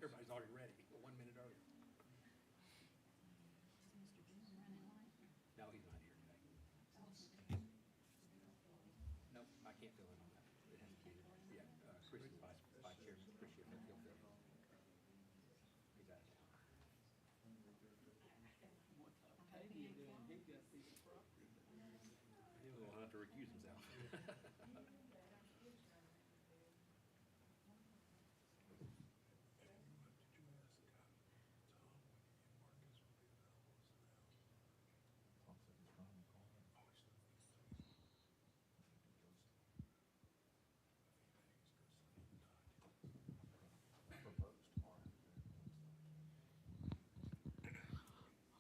Everybody's already ready, 1 minute earlier. No, he's not here today. Nope, I can't fill in on that. It has to be, yeah, Chris is vice chairman, Chris Shiflett, he'll fill in. He's out of town. He'll have to recuse himself.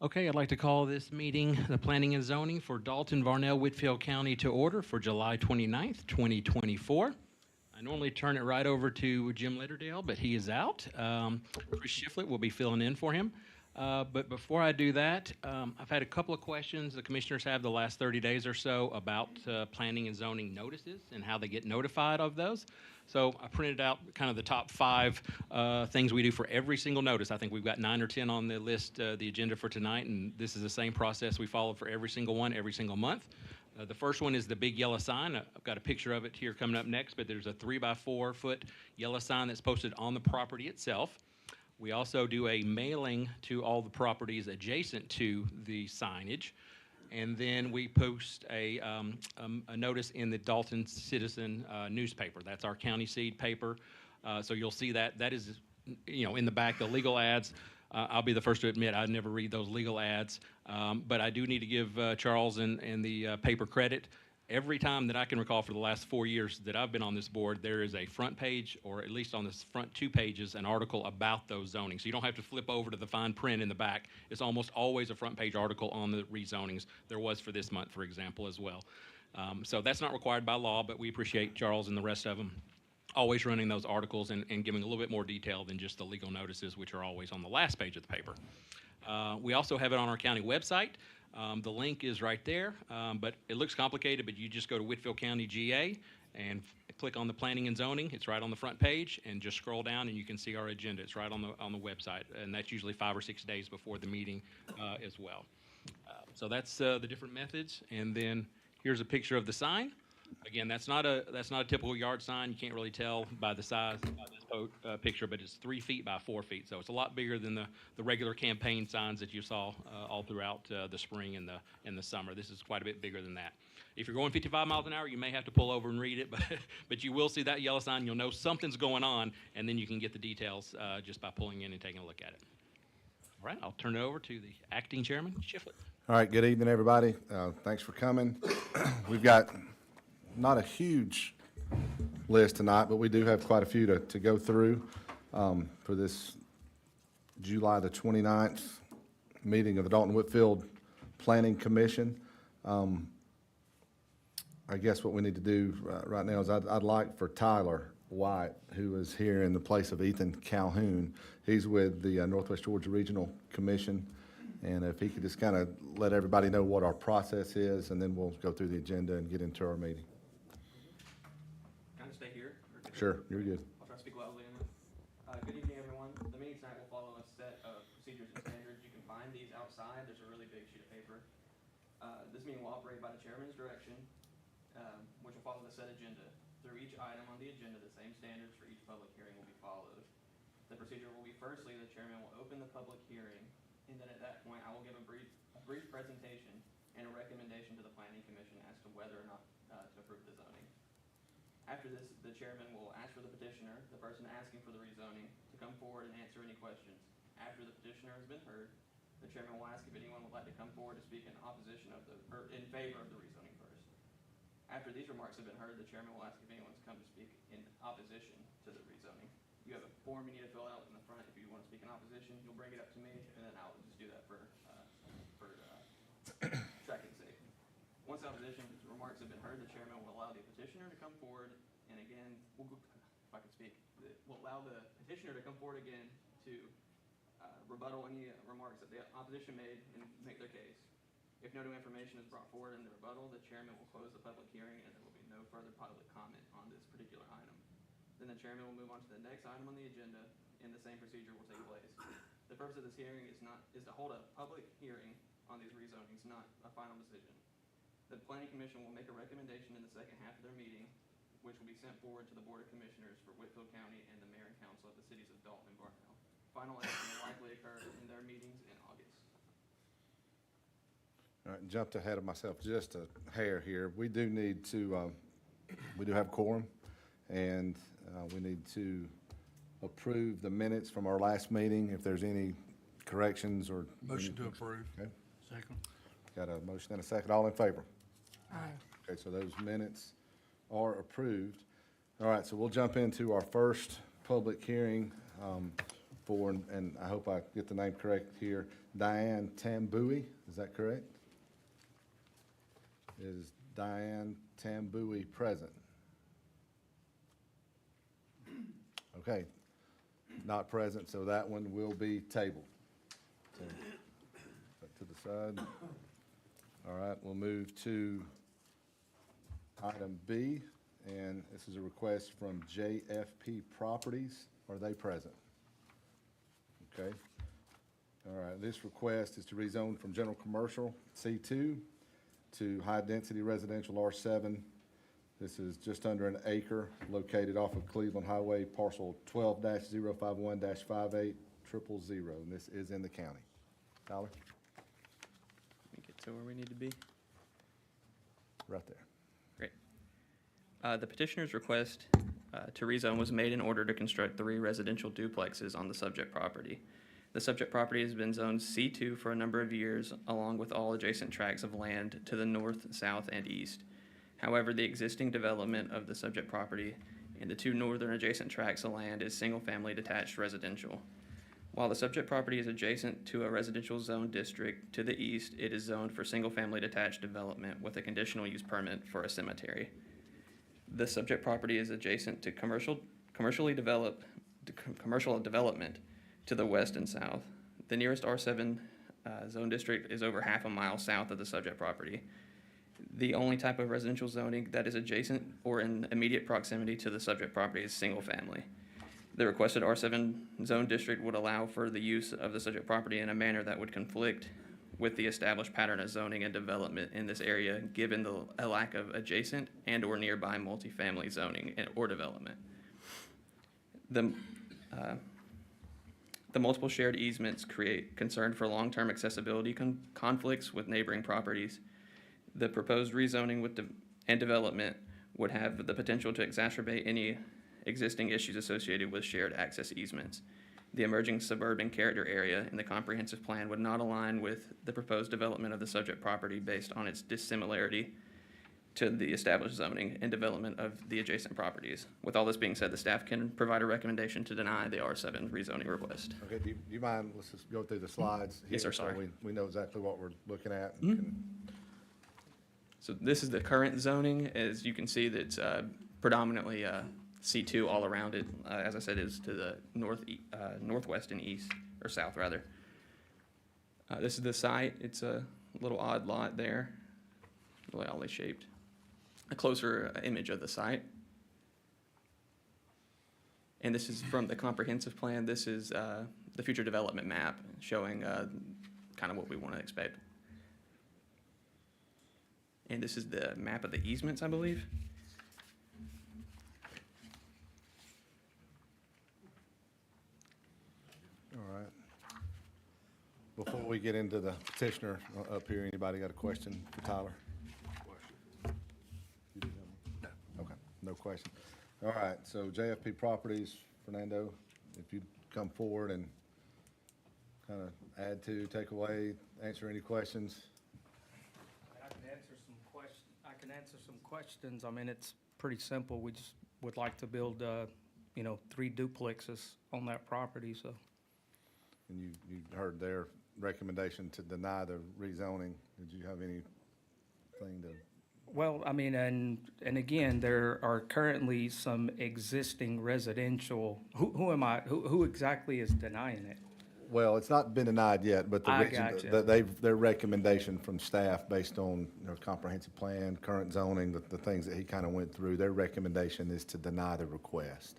Okay, I'd like to call this meeting, the Planning and Zoning for Dalton, Varnell, Whitfield County to order for July 29th, 2024. I normally turn it right over to Jim Litterdale, but he is out. Chris Shiflett will be filling in for him. But before I do that, I've had a couple of questions the commissioners have the last 30 days or so about planning and zoning notices and how they get notified of those. So I printed out kind of the top 5 things we do for every single notice. I think we've got 9 or 10 on the list, the agenda for tonight, and this is the same process we follow for every single one, every single month. The first one is the big yellow sign. I've got a picture of it here coming up next, but there's a 3x4 foot yellow sign that's posted on the property itself. We also do a mailing to all the properties adjacent to the signage. And then we post a notice in the Dalton Citizen newspaper. That's our county seed paper. So you'll see that. That is, in the back, the legal ads. I'll be the first to admit I never read those legal ads. But I do need to give Charles and the paper credit. Every time that I can recall for the last 4 years that I've been on this board, there is a front page, or at least on the front 2 pages, an article about those zoning. So you don't have to flip over to the fine print in the back. It's almost always a front page article on the rezonings. There was for this month, for example, as well. So that's not required by law, but we appreciate Charles and the rest of them always running those articles and giving a little bit more detail than just the legal notices, which are always on the last page of the paper. We also have it on our county website. The link is right there, but it looks complicated, but you just go to Whitfield County GA and click on the planning and zoning. It's right on the front page, and just scroll down and you can see our agenda. It's right on the website, and that's usually 5 or 6 days before the meeting as well. So that's the different methods, and then here's a picture of the sign. Again, that's not a typical yard sign. You can't really tell by the size of this picture, but it's 3 feet by 4 feet. So it's a lot bigger than the regular campaign signs that you saw all throughout the spring and the summer. This is quite a bit bigger than that. If you're going 55 miles an hour, you may have to pull over and read it, but you will see that yellow sign. You'll know something's going on, and then you can get the details just by pulling in and taking a look at it. All right, I'll turn it over to the acting chairman, Shiflett. All right, good evening, everybody. Thanks for coming. We've got not a huge list tonight, but we do have quite a few to go through for this July the 29th meeting of the Dalton Whitfield Planning Commission. I guess what we need to do right now is I'd like for Tyler White, who is here in the place of Ethan Calhoun. He's with the Northwest Georgia Regional Commission, and if he could just kind of let everybody know what our process is, and then we'll go through the agenda and get into our meeting. Can I stay here? Sure, you're good. I'll try to speak loudly enough. Good evening, everyone. The meeting tonight will follow a set of procedures and standards. You can find these outside. There's a really big sheet of paper. This meeting will operate by the chairman's direction, which will follow the set agenda. Through each item on the agenda, the same standards for each public hearing will be followed. The procedure will be, firstly, the chairman will open the public hearing, and then at that point, I will give a brief presentation and a recommendation to the Planning Commission as to whether or not to approve the zoning. After this, the chairman will ask for the petitioner, the person asking for the rezoning, to come forward and answer any questions. After the petitioner has been heard, the chairman will ask if anyone would like to come forward to speak in opposition or in favor of the rezoning first. After these remarks have been heard, the chairman will ask if anyone's come to speak in opposition to the rezoning. You have a form you need to fill out in the front if you want to speak in opposition. You'll bring it up to me, and then I'll just do that for tracking sake. Once opposition remarks have been heard, the chairman will allow the petitioner to come forward, and again, if I could speak, we'll allow the petitioner to come forward again to rebuttal any remarks that the opposition made and make their case. If no new information is brought forward in the rebuttal, the chairman will close the public hearing, and there will be no further public comment on this particular item. Then the chairman will move on to the next item on the agenda, and the same procedure will take place. The purpose of this hearing is to hold a public hearing on these rezonings, not a final decision. The planning commission will make a recommendation in the second half of their meeting, which will be sent forward to the Board of Commissioners for Whitfield County and the mayor and council of the cities of Dalton and Barnwell. Final action will likely occur in their meetings in August. All right, jumped ahead of myself just a hair here. We do need to, we do have quorum, and we need to approve the minutes from our last meeting. If there's any corrections or. Motion to approve. Okay, Second. got a motion and a second. All in favor? Aye. Okay, so those minutes are approved. All right, so we'll jump into our first public hearing for, and I hope I get the name correct here, Diane Tambui, is that correct? Is Diane Tambui present? Okay, not present, so that one will be tabled. So, put to the side. All right, we'll move to item B, and this is a request from JFP Properties. Are they present? Okay. All right, this request is to rezone from general commercial C2 to high-density residential R7. This is just under an acre located off of Cleveland Highway, parcel 12-051-58000, and this is in the county. Tyler? Let me get to where we need to be. Right there. Great. The petitioner's request to rezone was made in order to construct 3 residential duplexes on the subject property. The subject property has been zoned C2 for a number of years, along with all adjacent tracts of land to the north, south, and east. However, the existing development of the subject property and the 2 northern adjacent tracts of land is single-family detached residential. While the subject property is adjacent to a residential zone district to the east, it is zoned for single-family detached development with a conditional use permit for a cemetery. The subject property is adjacent to commercial development to the west and south. The nearest R7 zone district is over half a mile south of the subject property. The only type of residential zoning that is adjacent or in immediate proximity to the subject property is single family. The requested R7 zone district would allow for the use of the subject property in a manner that would conflict with the established pattern of zoning and development in this area, given a lack of adjacent and or nearby multifamily zoning or development. The multiple shared easements create concern for long-term accessibility conflicts with neighboring properties. The proposed rezoning and development would have the potential to exacerbate any existing issues associated with shared access easements. The emerging suburban character area in the comprehensive plan would not align with the proposed development of the subject property based on its dissimilarity to the established zoning and development of the adjacent properties. With all this being said, the staff can provide a recommendation to deny the R7 rezoning request. Okay, do you mind, let's just go through the slides here. Yes, sir, so sorry. we know exactly what we're looking at. and can- So this is the current zoning. As you can see, that's predominantly C2 all around it. As I said, is to the northwest and east, or south rather. This is the site. It's a little odd lot there, really oddly shaped. A closer image of the site. And this is from the comprehensive plan. This is the future development map showing kind of what we want to expect. And this is the map of the easements, I believe. All right. Before we get into the petitioner up here, anybody got a question for Tyler? You do have one? No. Okay, no question. All right, so JFP Properties, Fernando, if you'd come forward and kind of add to, take away, answer any questions. I can answer some questions. I mean, it's pretty simple. We just would like to build, 3 duplexes on that property, so. And you heard their recommendation to deny the rezoning. Did you have anything to? Well, I mean, and again, there are currently some existing residential, who exactly is denying it? Well, it's not been denied yet, but the I reason gotcha. that their recommendation from staff based on their comprehensive plan, current zoning, the things that he kind of went through, their recommendation is to deny the request.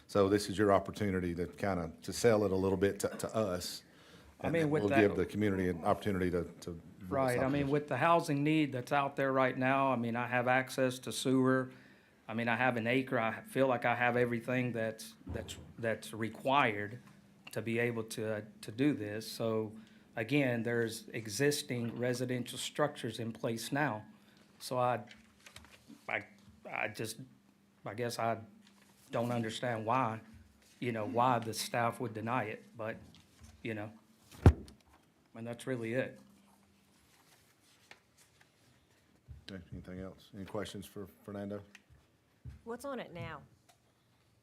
So this is your opportunity to kind of, to sell it a little bit to us. I and mean, then with we'll that- give the community an opportunity to. voice Right, I mean, opposition. with the housing need that's out there right now, I mean, I have access to sewer. I mean, I have an acre, I feel like I have everything that's required to be able to do this. So, again, there's existing residential structures in place now. So I guess I don't understand why, why the staff would deny it, but, and that's really it. Okay, anything else? Any questions for Fernando? What's on it now?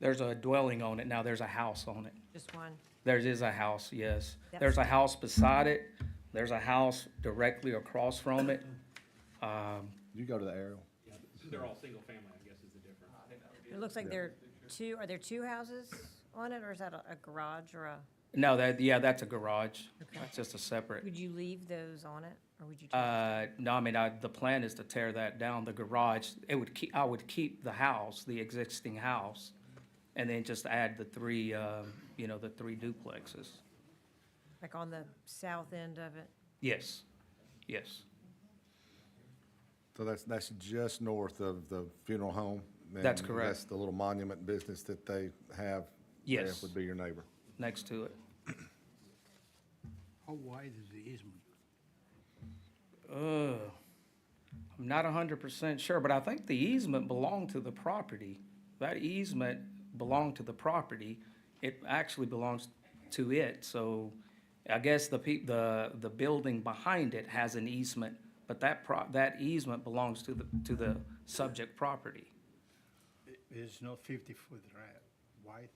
There's a dwelling on it now, there's a house on it. Just one? There is a house, yes. Yep. There's a house beside it, there's a house directly across from it. You go to the aerial. They're all single family, I guess is the difference. It looks like are there two houses on it, or is that a garage or a, No, that's a garage. That's just a separate. would you leave those on it, or would you? take- No, I mean, the plan is to tear that down, the garage. I would keep the house, the existing house, and then just add the three duplexes. Like on the south end of it? Yes, yes, So that's just north of the funeral home? and That's correct. That's the little monument business that they have? there Yes. Would be your neighbor? next to it. How wide is the easement? I'm not 100% sure, but I think the easement belonged to the property. That easement belonged to the property. It actually belongs to it, so I guess the building behind it has an easement, but that easement belongs to the subject property. It's not 50-foot wide,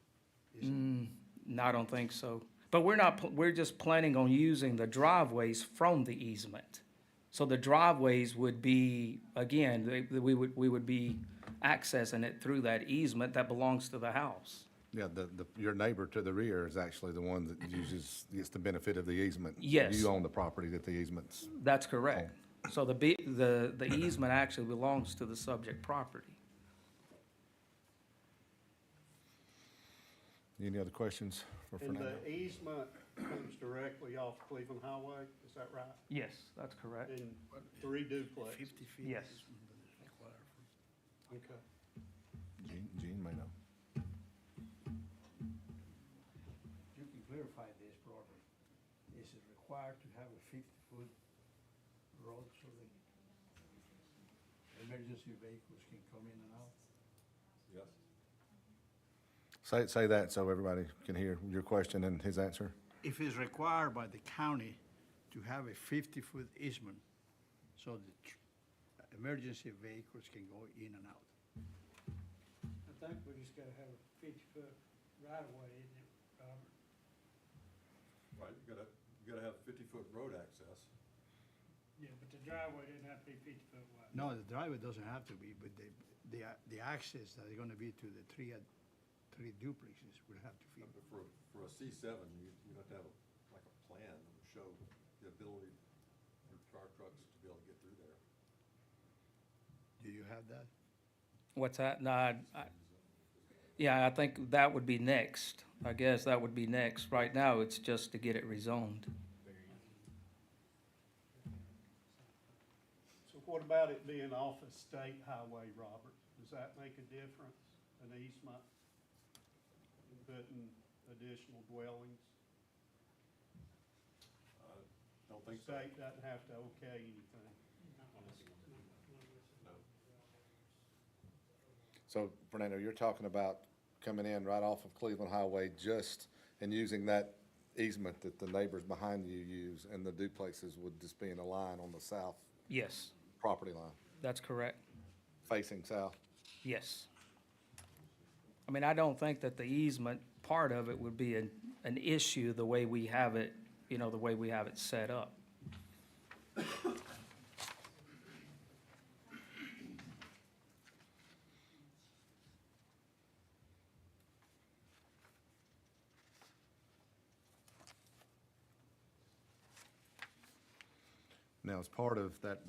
is it? No, I don't think so. But we're just planning on using the driveways from the easement. So the driveways would be, again, we would be accessing it through that easement that belongs to the house. Yeah, your neighbor to the rear is actually the one that gets the benefit of the easement. Yes. You own the property that the easement's. That's correct. So the easement actually belongs to the subject property. Any other questions for And Fernando? the easement comes directly off Cleveland Highway, is that right? Yes, that's correct. And three duplex? 50 feet? Yes. easement that is required for- Okay. Gene may know. You can clarify this broadly. Is it required to have a 50-foot road so that emergency vehicles can come in and out? Say that so everybody can hear your question and his answer. If it's required by the county to have a 50-foot easement so that emergency vehicles can go in and out. I think we just gotta have a 50-foot right-of-way, isn't it, Robert? Right, you gotta have 50-foot road access. Yeah, but the driveway didn't have to be 50 foot wide. No, the driveway doesn't have to be, but the access that is gonna be to the three duplexes would have to be. But for a C7, you have to have like a plan that would show the ability for car trucks to be able to get through there. Do you have that? What's that? No, yeah, I think that would be next. I guess that would be next. Right now, it's just to get it rezoned. So what about it being off a state highway, Robert? Does that make a difference, an easement? Putting additional dwellings? Don't think so. State doesn't have to okay anything. No. So Fernando, you're talking about coming in right off of Cleveland Highway and using that easement that the neighbors behind you use, and the duplexes would just be in a line on the south Yes, property line, that's correct. facing south. Yes. I mean, I don't think that the easement part of it would be an issue the way we have it, the way we have it set up. Now, as part of that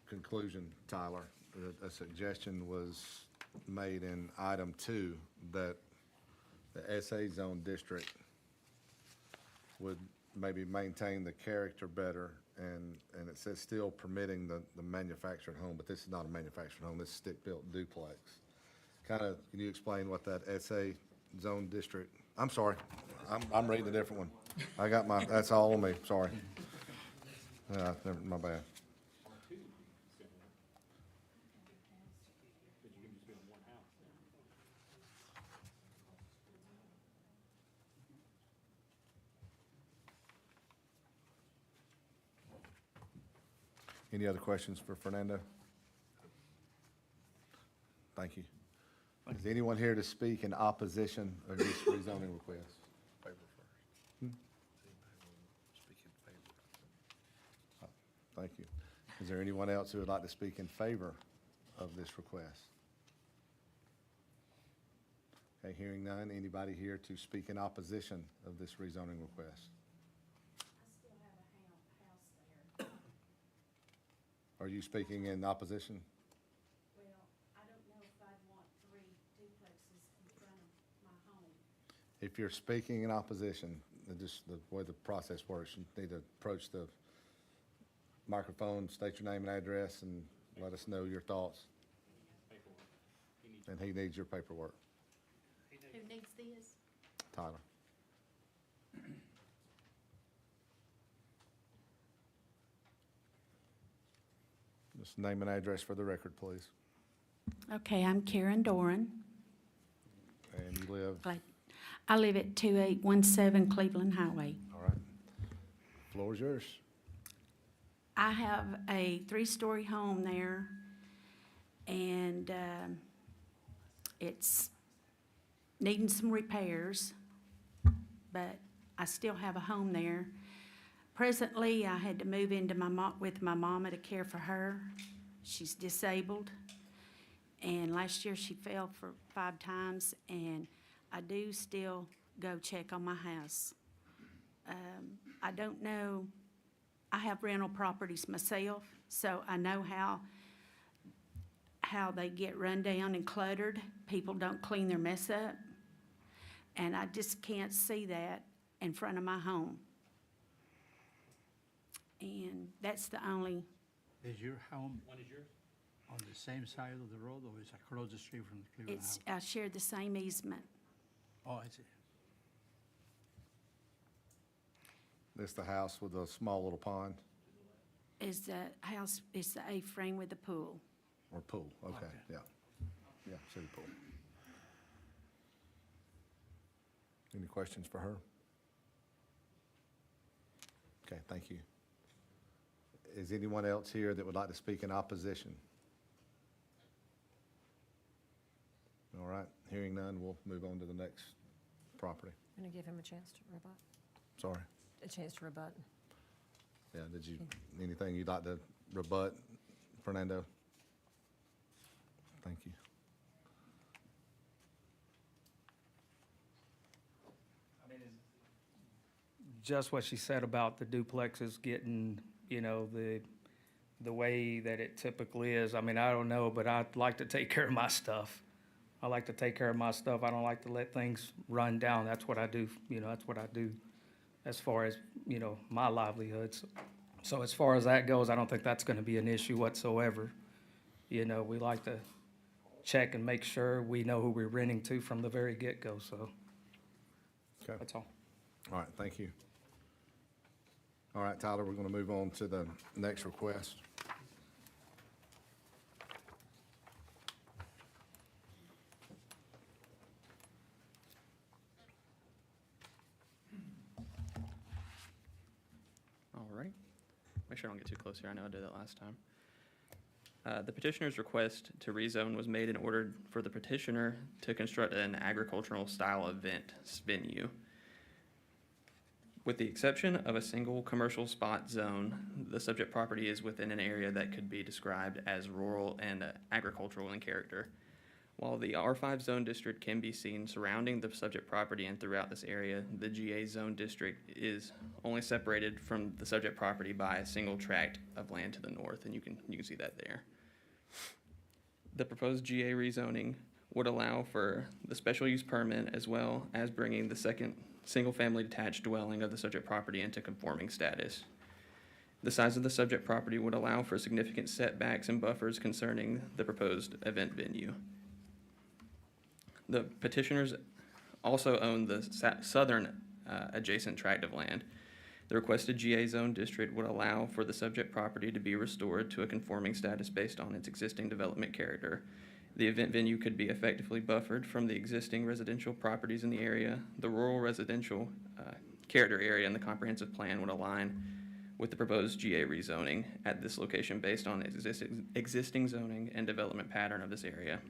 conclusion, Tyler, a suggestion was made in item 2 that the SA zone district would maybe maintain the character better, and it says still permitting the manufactured home, but this is not a manufactured home, this is stick-built duplex. Kind of, can you explain what that SA zone district, I'm sorry, I'm reading a different one. I got that's all on me, sorry. My bad. Any other questions for Fernando? Thank you. Is anyone here to speak in opposition of this rezoning request? Thank you. Is there anyone else who would like to speak in favor of this request? Okay, hearing none, anybody here to speak in opposition of this rezoning request? Are you speaking in opposition? Well, I don't know if I'd want 3 duplexes in front of my home. If you're speaking in opposition, just the way the process works, you need to approach the microphone, state your name and address, and let us know your thoughts. And he needs your paperwork. Who needs this? Tyler. Just name and address for the record, please. Okay, I'm Karen Doran. And you live, I live at 2817 Cleveland Highway. all right. Floor is yours. I have a 3-story home there, and it's needing some repairs, but I still have a home there. Presently, I had to move into with my mama to care for her. She's disabled, and last year she fell for 5 times, and I do still go check on my house. I don't know, I have rental properties myself, so I know how they get run down and cluttered. People don't clean their mess up, and I just can't see that in front of my home. And that's the only, Is your home One is yours? on the same side of the road, or is it across the street from the Cleveland house? I share the same easement. Oh, I see. This the house with a small little pond Is the house, is the A-frame with the pool. or pool? Okay, Okay. yeah. Yeah, city pool. Any questions for her? Okay, thank you. Is anyone else here that would like to speak in opposition? All right, hearing none, we'll move on to the next property. I'm gonna give him a chance to rebut, Sorry. a chance to rebut. Yeah, anything you'd like to rebut, Fernando? Thank you. Just what she said about the duplexes getting, the way that it typically is. I mean, I don't know, but I'd like to take care of my stuff. I like to take care of my stuff. I don't like to let things run down. That's what I do, that's what I do as far as, my livelihoods. So as far as that goes, I don't think that's gonna be an issue whatsoever. We like to check and make sure we know who we're renting to from the very get-go, so Okay, that's all. all right, thank you. All right, Tyler, we're going to move on to the next request. All right. Make sure I don't get too close here. I know I did that last time. The petitioner's request to rezone was made in order for the petitioner to construct an agricultural style event venue. With the exception of a single commercial spot zone, the subject property is within an area that could be described as rural and agricultural in character. While the R5 zone district can be seen surrounding the subject property and throughout this area, the GA zone district is only separated from the subject property by a single tract of land to the north, and you can see that there. The proposed GA rezoning would allow for the special use permit as well as bringing the second single-family detached dwelling of the subject property into conforming status. The size of the subject property would allow for significant setbacks and buffers concerning the proposed event venue. The petitioners also own the southern adjacent tract of land. The requested GA zone district would allow for the subject property to be restored to a conforming status based on its existing development character. The event venue could be effectively buffered from the existing residential properties in the area. The rural residential character area in the comprehensive plan would align with the proposed GA rezoning at this location based on existing zoning and development pattern of this area.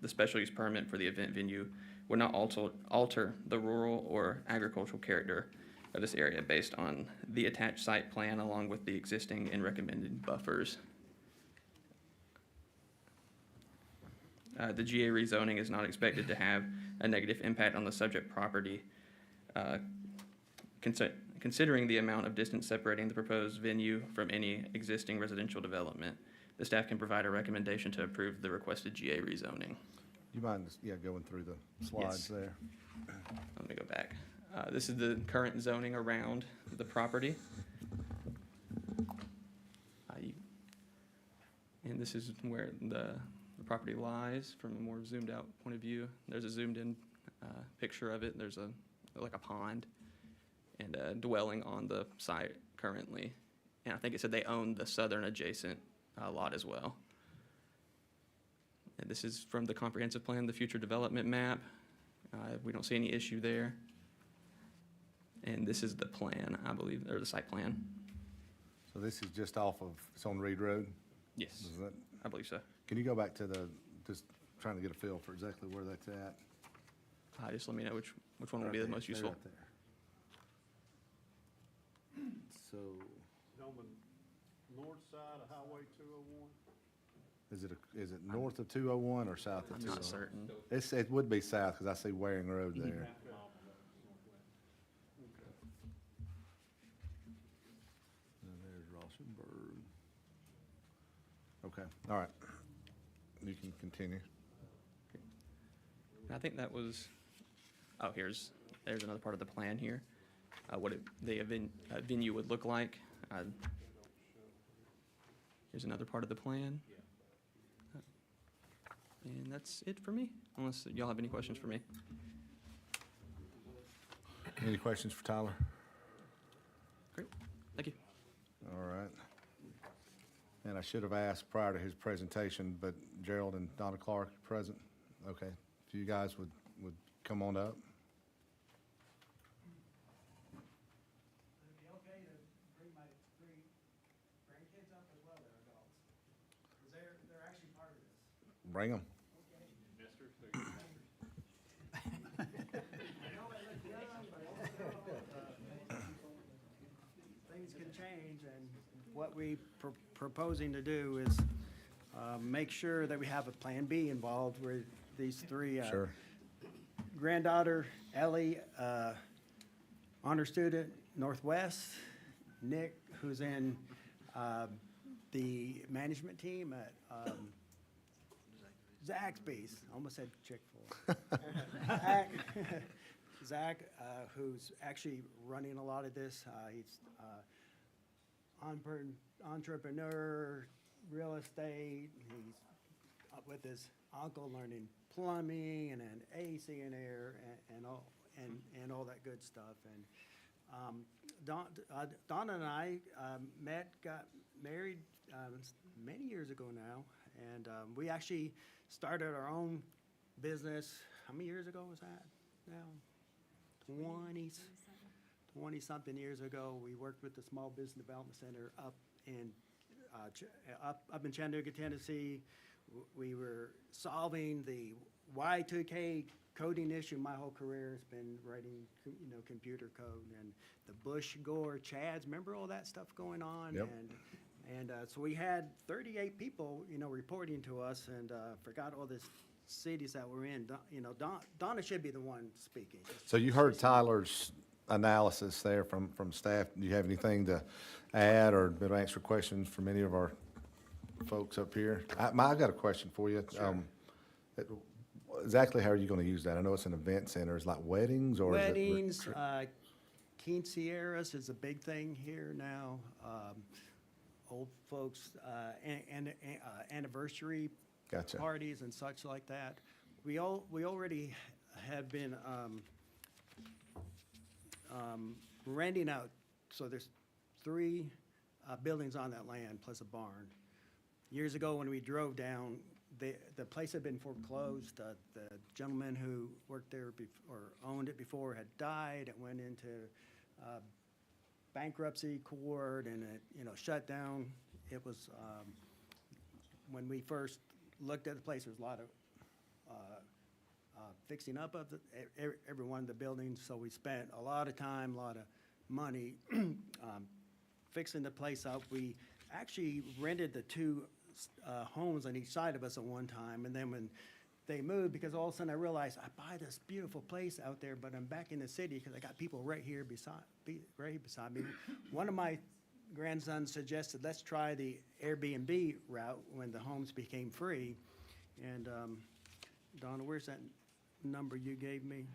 The special use permit for the event venue would not alter the rural or agricultural character of this area based on the attached site plan along with the existing and recommended buffers. The GA rezoning is not expected to have a negative impact on the subject property, considering the amount of distance separating the proposed venue from any existing residential development. The staff can provide a recommendation to approve the requested GA rezoning. You mind, just, going through the slides there? Let me go back. This is the current zoning around the property. And this is where the property lies from a more zoomed out point of view. There's a zoomed in picture of it. There's like a pond and a dwelling on the site currently. And I think it said they own the southern adjacent lot as well. And this is from the comprehensive plan, the future development map. We don't see any issue there. And this is the plan, I believe, or the site plan. So this is just off of, it's on Reed Road? Yes, Is that, I believe so. can you go back to just trying to get a feel for exactly where that's at? Just let me know which one would be the most Stay useful. right there. So, On the north side of Highway 201? is it north of 201 or south of I'm 201? not certain. It would be south, because I see Waring Road there. And there's Rossenberg. Okay, all right. You can continue. I think that was, there's another part of the plan here. What the venue would look like. Here's another part of the plan. And that's it for me, unless y'all have any questions for me. Any questions for Tyler? Great, thank you. All right. And I should have asked prior to his presentation, but Gerald and Donna Clark are present. Okay, if you guys would come on up. Would it be okay to bring my 3 grandkids up as well, they're adults? Because they're actually part of this. Bring them. Things can change, and what we proposing to do is make sure that we have a Plan B involved where these 3 Sure. granddaughter, Ellie, honor student, Northwest, Nick, who's in the management team at Zaxby's, almost said Chick-fil-A. Zach, who's actually running a lot of this, he's entrepreneur, real estate, he's up with his uncle learning plumbing and then AC and air and all that good stuff. And Donna and I got married many years ago now, and we actually started our own business. How many years ago was that now? 20-something years ago. We worked with the Small Business Development Center up in Chattanooga, Tennessee. We were solving the Y2K coding issue. My whole career has been writing, computer code, and the Bush, Gore, Chads. Remember all that stuff going on? Yep. And so we had 38 people, reporting to us, and forgot all this cities that we're in. Donna should be the one speaking. So you heard Tyler's analysis there from staff. Do you have anything to add or answer questions from any of our folks up here? I got a question for you. exactly how are you gonna use that? I know it's an event center. It's like weddings or is it? Weddings, quinceañeras is a big thing here now. Old folks, and anniversary Gotcha. parties and such like that. We already have been renting out, so there's 3 buildings on that land plus a barn. Years ago, when we drove down, the place had been foreclosed. The gentleman who worked there or owned it before had died. It went into bankruptcy court and it, shut down. It was, when we first looked at the place, there was a lot of fixing up of every one of the buildings. So we spent a lot of time, a lot of money fixing the place up. We actually rented the 2 homes on each side of us at one time, and then when they moved, because all of a sudden I realized I buy this beautiful place out there, but I'm back in the city because I got people right here beside me. One of my grandsons suggested, let's try the Airbnb route when the homes became free. And Donna, where's that number you gave me?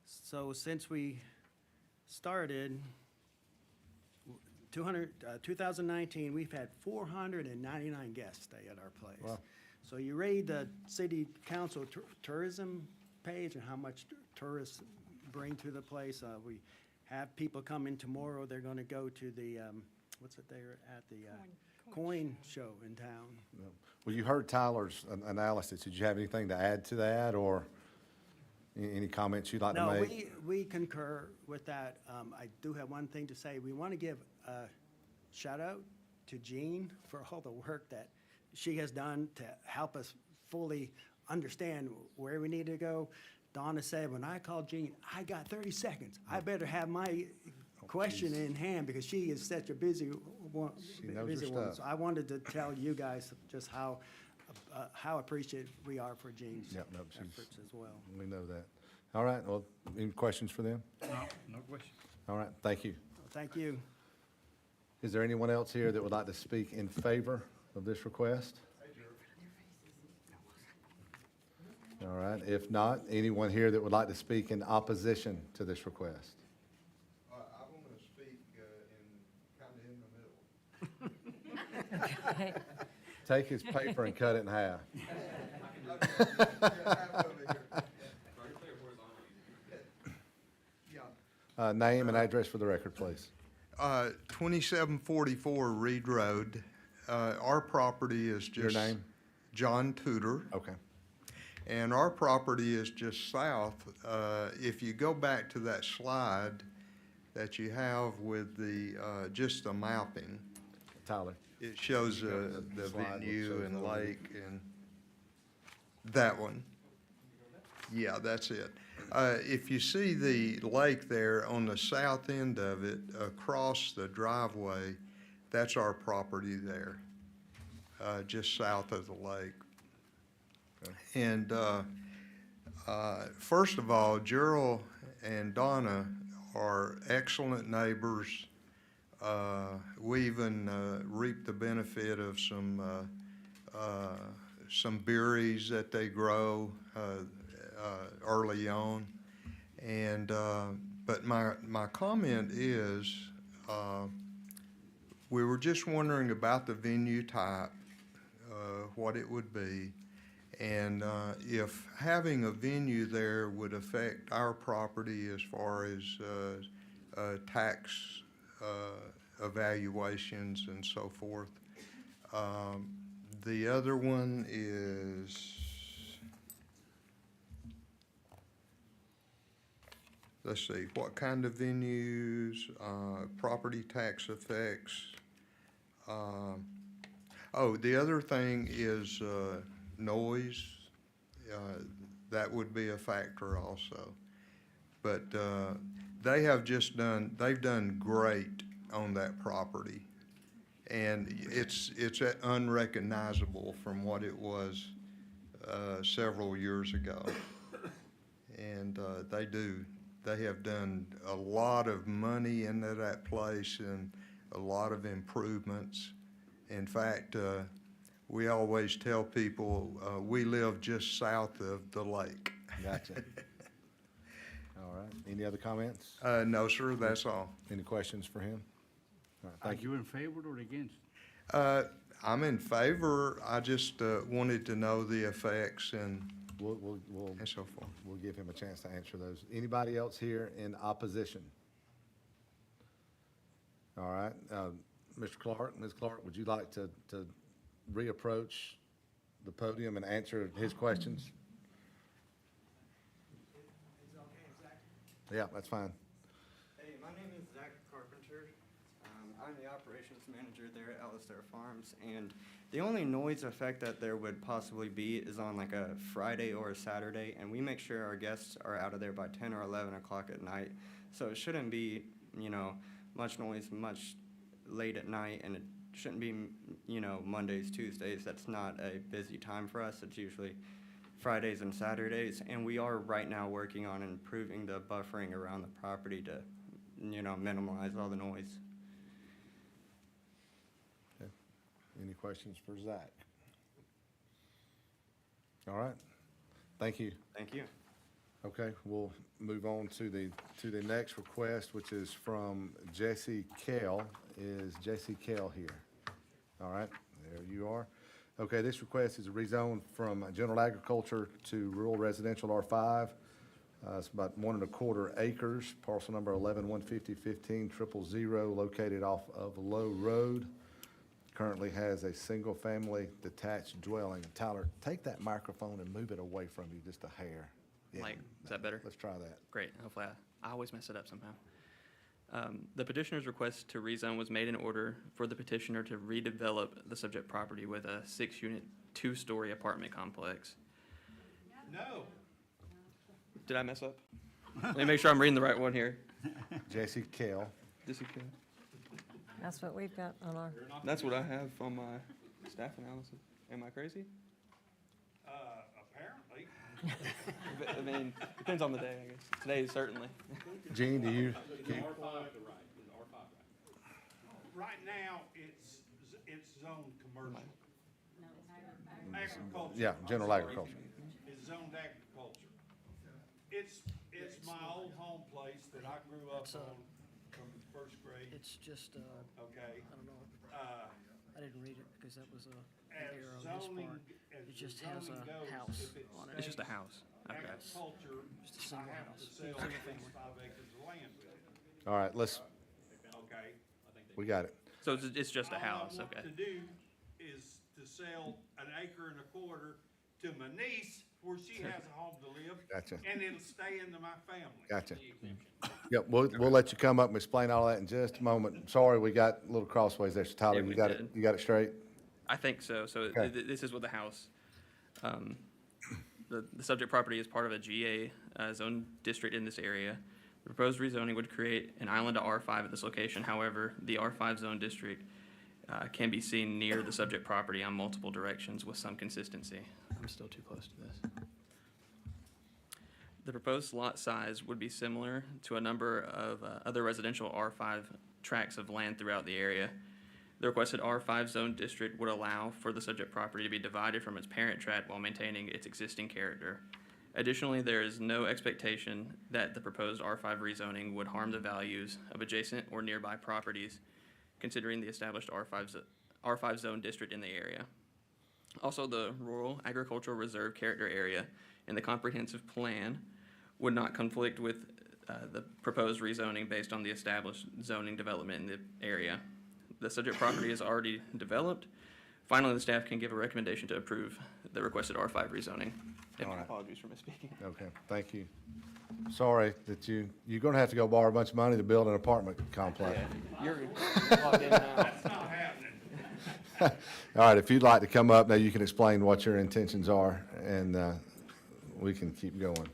So since we started, 2019, we've had 499 guests stay at our place. Wow. So you read the city council tourism page and how much tourists bring to the place. We have people coming tomorrow. They're going to go to the, what's it there at the coin show in town. Well, you heard Tyler's analysis. Did you have anything to add to that or any comments you'd like to No, make? we concur with that. I do have one thing to say. We want to give a shout out to Jean for all the work that she has done to help us fully understand where we need to go. Donna said, when I called Jean, I got 30 seconds. I better have my question in hand because she is such a busy one. She knows her stuff. So I wanted to tell you guys just how appreciative we are for Jean's Yep, no, she's- efforts as well. We know that. All right, well, any questions for them? No question. All right, thank you. Thank you. Is there anyone else here that would like to speak in favor of this request? All right, if not, anyone here that would like to speak in opposition to this request? I want to speak kind of in the middle. Take his paper and cut it in half. Name and address for the record, please. 2744 Reed Road. Our property is just. Your name? John Tudor. Okay. And our property is just south. If you go back to that slide that you have with the, just the mapping, Tyler. it shows the the slide which venue shows and the lake and that one. Yeah, that's it. If you see the lake there on the south end of it, across the driveway, that's our property there, just south of the lake. And first of all, Gerald and Donna are excellent neighbors. We even reap the benefit of some berries that they grow early on. And but my comment is, we were just wondering about the venue type, what it would be. And if having a venue there would affect our property as far as tax evaluations and so forth. The other one is, let's see, what kind of venues, property tax effects. Oh, the other thing is noise. That would be a factor also. But they've done great on that property. And it's unrecognizable from what it was several years ago. And they have done a lot of money into that place and a lot of improvements. In fact, we always tell people, we live just south of the lake. Gotcha. All right. Any other comments? No, sir, that's all. Any questions for him? All right, Are thank you. you in favor or against? I'm in favor. I just wanted to know the effects and so forth. We'll give him a chance to answer those. Anybody else here in opposition? All right, Mr. Clark, Ms. Clark, would you like to reapproach the podium and answer his questions? Yeah, that's fine. Hey, my name is Zach Carpenter. I'm the operations manager there at Alistair Farms, and the only noise effect that there would possibly be is on like a Friday or a Saturday, and we make sure our guests are out of there by 10 or 11 o'clock at night. So it shouldn't be, much noise much late at night, and it shouldn't be, Mondays, Tuesdays. That's not a busy time for us. It's usually Fridays and Saturdays, and we are right now working on improving the buffering around the property to, minimize all the noise. Okay. Any questions for Zach? All right, thank you. Thank you. Okay, we'll move on to the next request, which is from Jesse Kell. Is Jesse Kell here? All right, there you are. Okay, this request is a rezone from general agriculture to rural residential R5. It's about 1.25 acres, parcel number 11-150-15-000, located off of Low Road. Currently has a single-family detached dwelling. Tyler, take that microphone and move it away from you just a hair. Yeah, Mike, is that better? Let's try that. Great. Hopefully, I always mess it up somehow. The petitioner's request to rezone was made in order for the petitioner to redevelop the subject property with a 6-unit, 2-story apartment complex. No. Did I mess up? Let me make sure I'm reading the right one here. Jesse Kell. That's what we've got on our, That's what I have on my staff analysis. Am I crazy? Apparently. I mean, depends on the day, I guess. Today, certainly. Gene, do you? Right now, it's zoned commercial. Agriculture. Yeah, general agriculture. It's zoned agriculture. It's my old home place that I grew up on from first grade, It's just, okay? I don't know, I didn't read it because that was an As error on his zoning, part. as It the just has zoning a goes, house if it on it. It's just a house. Okay. agriculture, Just a single I have to house, sell single at least family. 5 acres of land with it, All right, let's, okay? we got it. So it's just a house, All I okay. want to do is to sell 1.25 acres to my niece where she has a home to live. Gotcha. And it'll stay into my family. Gotcha. Yep, we'll let you come up and explain all that in just a moment. Sorry, we got a little crossways there. So Tyler, Yeah, we you got it, did. you got it straight? I think so. So Okay. this is with the house. The subject property is part of a GA zone district in this area. The proposed rezoning would create an island to R5 at this location. However, the R5 zone district can be seen near the subject property on multiple directions with some consistency. I'm still too close to this. The proposed lot size would be similar to a number of other residential R5 tracts of land throughout the area. The requested R5 zone district would allow for the subject property to be divided from its parent tract while maintaining its existing character. Additionally, there is no expectation that the proposed R5 rezoning would harm the values of adjacent or nearby properties, considering the established R5 zone district in the area. Also, the rural agricultural reserve character area in the comprehensive plan would not conflict with the proposed rezoning based on the established zoning development in the area. The subject property is already developed. Finally, the staff can give a recommendation to approve the requested R5 rezoning. And All right. apologies for misspeaking. Okay, thank you. Sorry that you're gonna have to go borrow a bunch of money to build an apartment complex. You're logged in now. That's not happening. All right, if you'd like to come up, now you can explain what your intentions are, and we can keep going.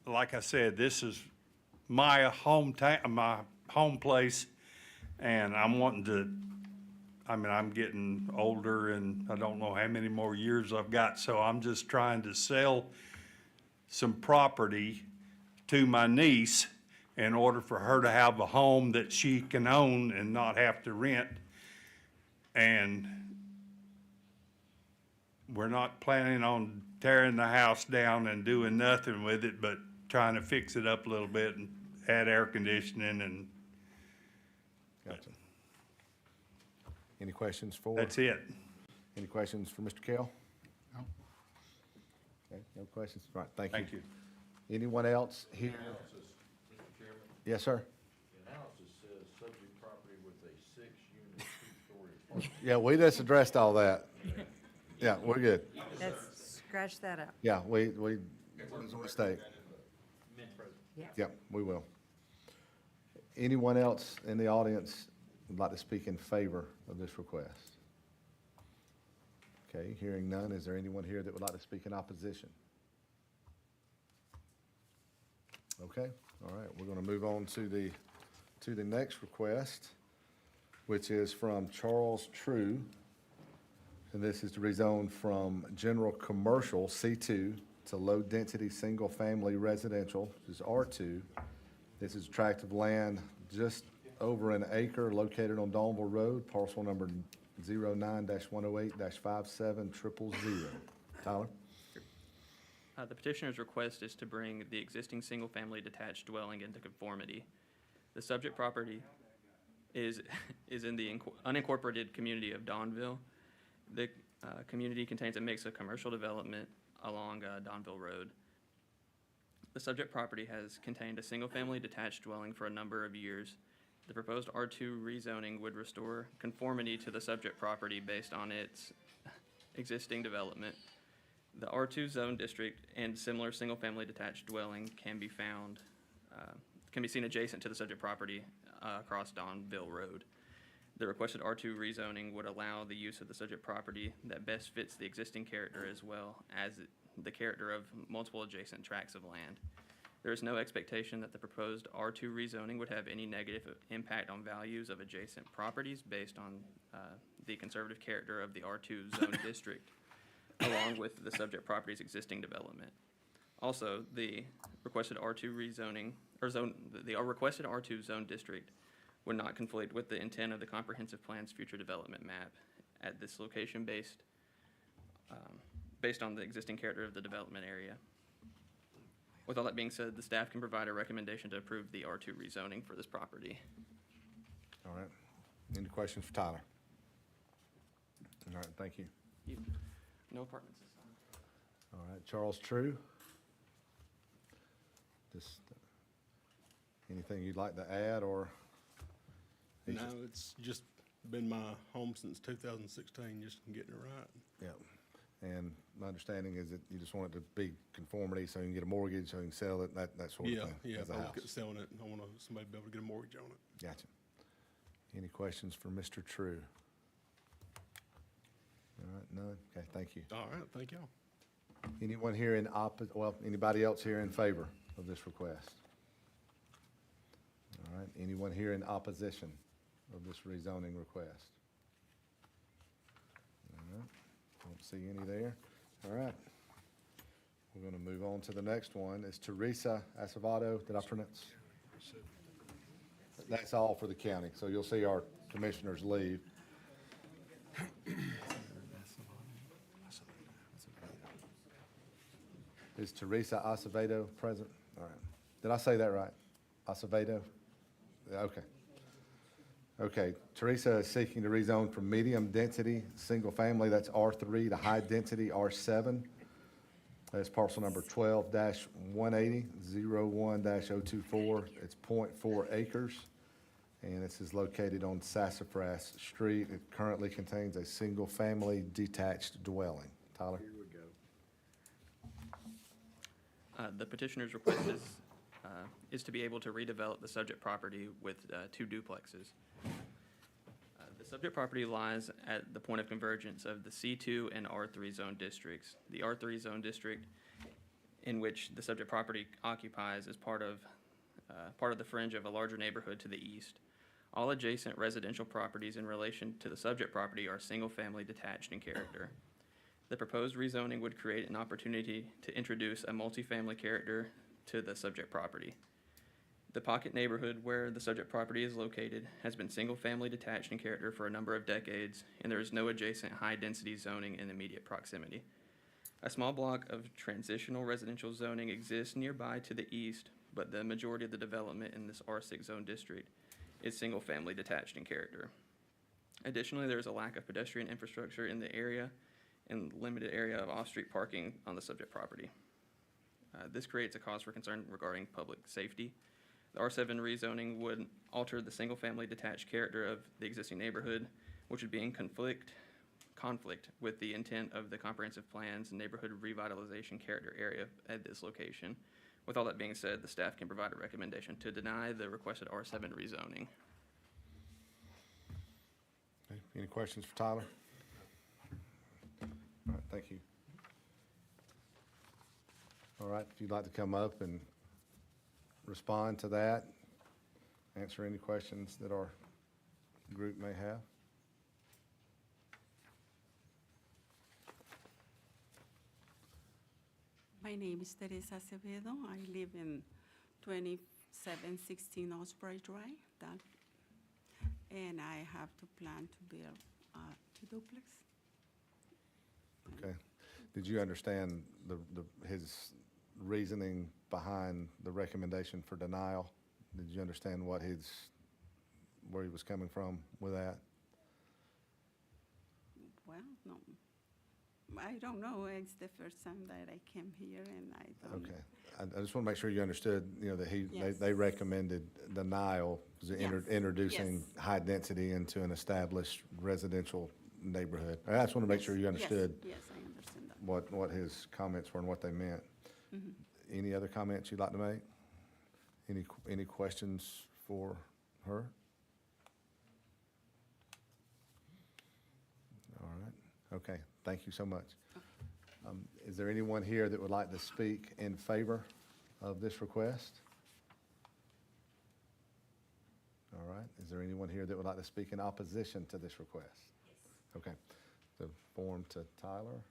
Like I said, this is my hometown, my home place, and I'm wanting to, I'm getting older and I don't know how many more years I've got, so I'm just trying to sell some property to my niece in order for her to have a home that she can own and not have to rent. And we're not planning on tearing the house down and doing nothing with it, but trying to fix it up a little bit and add air conditioning, and Gotcha. Any questions for? that's it. Any questions for Mr. Kell? No. Okay, no questions? All right, thank you. Thank you. Anyone else here? Yes, sir? The house says subject property with a 6-unit, 2-story apartment. Yeah, we just addressed all that. Yeah, we're good. Let's scratch that up. Yeah, it was a mistake. Yeah. Yep, we will. Anyone else in the audience would like to speak in favor of this request? Okay, hearing none, is there anyone here that would like to speak in opposition? Okay, all right, we're gonna move on to the next request, which is from Charles True. And this is to rezone from general commercial, C2, to low-density, single-family residential, which is R2. This is a tract of land just over an acre located on Dawnville Road, parcel number 09-108-57000. Tyler? The petitioner's request is to bring the existing single-family detached dwelling into conformity. The subject property is in the unincorporated community of Dawnville. The community contains a mix of commercial development along Dawnville Road. The subject property has contained a single-family detached dwelling for a number of years. The proposed R2 rezoning would restore conformity to the subject property based on its existing development. The R2 zone district and similar single-family detached dwelling can be seen adjacent to the subject property across Dawnville Road. The requested R2 rezoning would allow the use of the subject property that best fits the existing character as well as the character of multiple adjacent tracts of land. There is no expectation that the proposed R2 rezoning would have any negative impact on values of adjacent properties based on the conservative character of the R2 zone district, along with the subject property's existing development. Also, the requested R2 rezoning, the requested R2 zone district would not conflict with the intent of the comprehensive plan's future development map at this location based on the existing character of the development area. With all that being said, the staff can provide a recommendation to approve the R2 rezoning for this property. All right. Any questions for Tyler? All right, thank you. No apartments this time. All right, Charles True? Just, anything you'd like to add, or? No, it's just been my home since 2016, just getting it right. Yeah, and my understanding is that you just want it to be conformity, so you can get a mortgage, so you can sell it, that sort of Yeah, thing. yeah, as a if I house. look at selling it, I want somebody to be able to get a mortgage on it. Gotcha. Any questions for Mr. True? All right, none? Okay, thank you. All right, thank y'all. Anyone here in anybody else here in favor of this request? All right, anyone here in opposition of this rezoning request? All right, don't see any there. All right. We're gonna move on to the next one. It's Teresa Acevedo. Did I pronounce? That's all for the county, so you'll see our commissioners leave. Is Teresa Acevedo present? All right. Did I say that right? Acevedo? Yeah, okay. Okay, Teresa is seeking to rezone from medium-density, single-family, that's R3, to high-density, R7. That's parcel number 12-180-01-024. It's .4 acres, and this is located on Sassafras Street. It currently contains a single-family detached dwelling. Tyler? The petitioner's request is to be able to redevelop the subject property with 2 duplexes. The subject property lies at the point of convergence of the C2 and R3 zone districts. The R3 zone district, in which the subject property occupies, is part of the fringe of a larger neighborhood to the east. All adjacent residential properties in relation to the subject property are single-family detached in character. The proposed rezoning would create an opportunity to introduce a multifamily character to the subject property. The Pocket neighborhood where the subject property is located has been single-family detached in character for a number of decades, and there is no adjacent high-density zoning in immediate proximity. A small block of transitional residential zoning exists nearby to the east, but the majority of the development in this R6 zone district is single-family detached in character. Additionally, there is a lack of pedestrian infrastructure in the area and limited area of off-street parking on the subject property. This creates a cause for concern regarding public safety. The R7 rezoning would alter the single-family detached character of the existing neighborhood, which would be in conflict with the intent of the comprehensive plans and neighborhood revitalization character area at this location. With all that being said, the staff can provide a recommendation to deny the requested R7 rezoning. Okay, any questions for Tyler? All right, thank you. All right, if you'd like to come up and respond to that, answer any questions that our group may have. My name is Teresa Acevedo. I live in 2716 Osprey Drive, and I have to plan to build two duplex. Okay. Did you understand his reasoning behind the recommendation for denial? Did you understand where he was coming from with that? Well, no, I don't know. It's the first time that I came here, and I don't. Okay. I just want to make sure you understood, that Yes. they recommended denial, because it Yes. introducing Yes. high density into an established residential neighborhood. I just want to make sure you understood Yes, I understand that. what his comments were and what they meant. Mhm. Any other comments you'd like to make? Any questions for her? All right, okay, thank you so much. Is there anyone here that would like to speak in favor of this request? All right, is there anyone here that would like to speak in opposition to this request? Yes. Okay, the form to Tyler.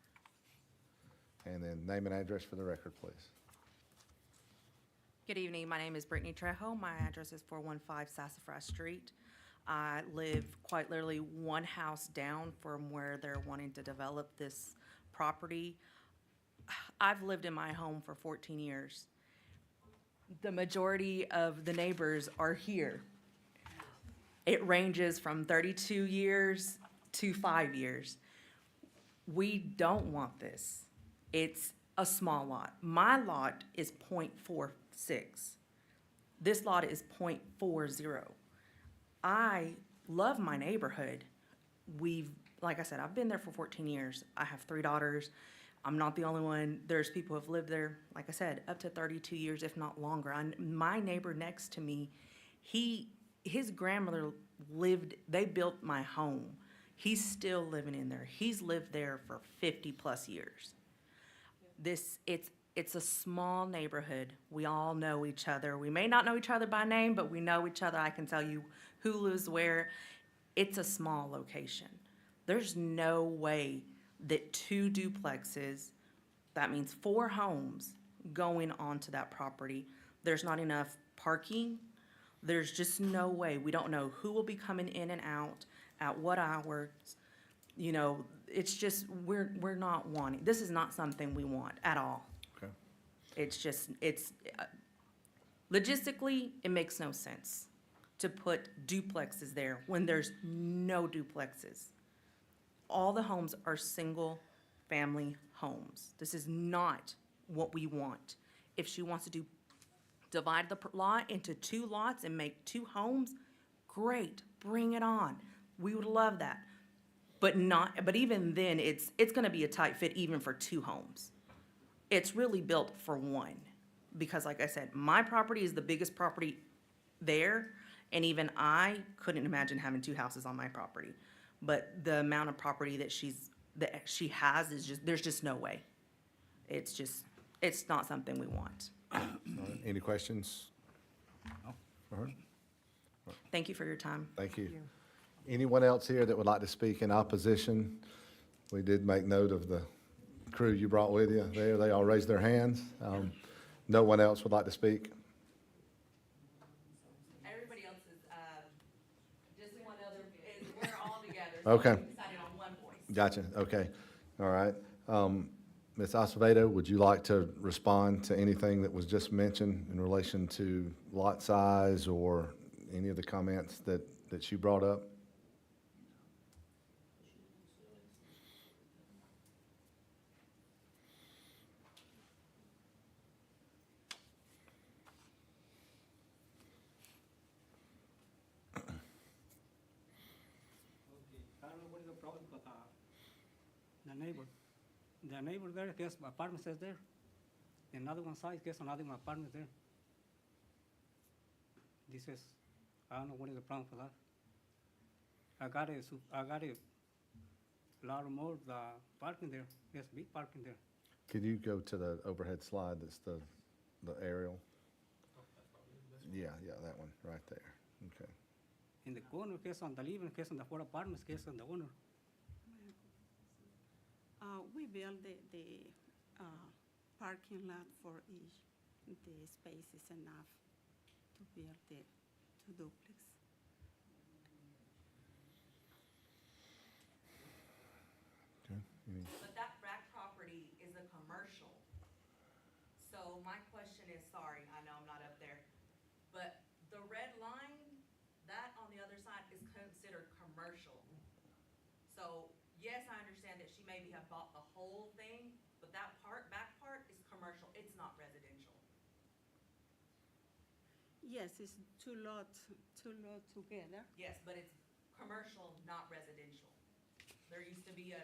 And then name and address for the record, please. Good evening. My name is Brittany Trejo. My address is 415 Sassafras Street. I live quite literally one house down from where they're wanting to develop this property. I've lived in my home for 14 years. The majority of the neighbors are here. It ranges from 32 years to 5 years. We don't want this. It's a small lot. My lot is .46. This lot is .40. I love my neighborhood. Like I said, I've been there for 14 years. I have 3 daughters. I'm not the only one. There's people who have lived there, like I said, up to 32 years, if not longer. My neighbor next to me, his grandmother they built my home. He's still living in there. He's lived there for 50 plus years. It's a small neighborhood. We all know each other. We may not know each other by name, but we know each other. I can tell you who lives where. It's a small location. There's no way that 2 duplexes, that means 4 homes, going onto that property. There's not enough parking. There's just no way. We don't know who will be coming in and out, at what hours. It's just, we're not wanting, this is not something we want at all. Okay. Logistically, it makes no sense to put duplexes there when there's no duplexes. All the homes are single-family homes. This is not what we want. If she wants to divide the lot into 2 lots and make 2 homes, great, bring it on. We would love that. But even then, it's gonna be a tight fit even for 2 homes. It's really built for 1, because like I said, my property is the biggest property there, and even I couldn't imagine having 2 houses on my property. But the amount of property that she has is there's just no way. It's not something we want. All right, any questions? For her? Thank you for your time. Thank you. Anyone else here that would like to speak in opposition? We did make note of the crew you brought with you there. They all raised their hands. No one else would like to speak? Okay. Decided on one voice. Gotcha, okay, all right. Ms. Acevedo, would you like to respond to anything that was just mentioned in relation to lot size or any of the comments that she brought up? I don't know what is the problem, but, the neighbor there, there's apartments there. Another one side, there's another one apartment there. This is, I don't know what is the problem for that. I got a lot more, parking there, there's big parking there. Could you go to the overhead slide that's the aerial? Yeah, that one, right there, okay. In the corner, there's on the living, there's on the four apartments, there's on the owner. We built the parking lot for each. The space is enough to build the two duplex. Okay, But that back property is a commercial. So my question is, sorry, I know I'm not up there, but the red line, that on the other side is considered commercial. So, yes, I understand that she maybe have bought the whole thing, but that back part is commercial, it's not residential. Yes, it's two lots together. Yes, but it's commercial, not residential. There used to be a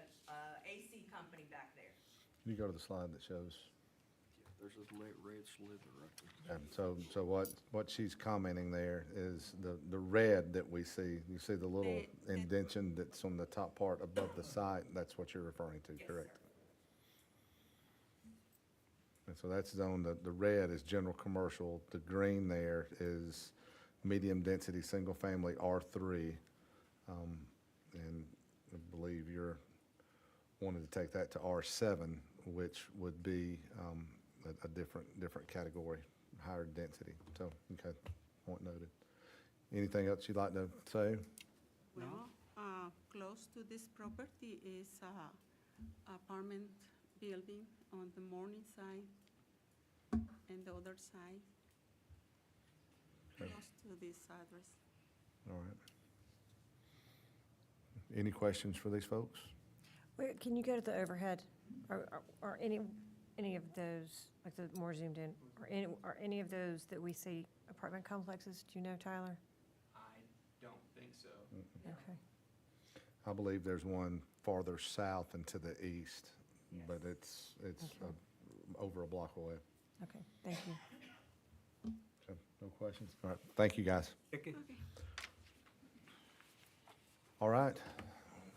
AC company back there. Can you go to the slide that shows? There's this red sliver right there. So what she's commenting there is the red that we see, you see the little indention that's on the top part above the site, that's what you're referring to, Yes, correct? sir. And so that's zone, the red is general commercial, the green there is medium-density, single-family R3. And I believe you're wanting to take that to R7, which would be a different category, higher density. So, okay, point noted. Anything else you'd like to say? Well, close to this property is apartment building on the morning side and the other side, Okay. close to this address. All right. Any questions for these folks? Wait, can you go to the overhead? Or any of those, like the more zoomed in, or any of those that we see apartment complexes? Do you know, Tyler? I don't think so. Okay. I believe there's one farther south and to the east, but it's Okay. over a block away. Okay, thank you. Okay, no questions? All right, thank you, guys. Okay. All right,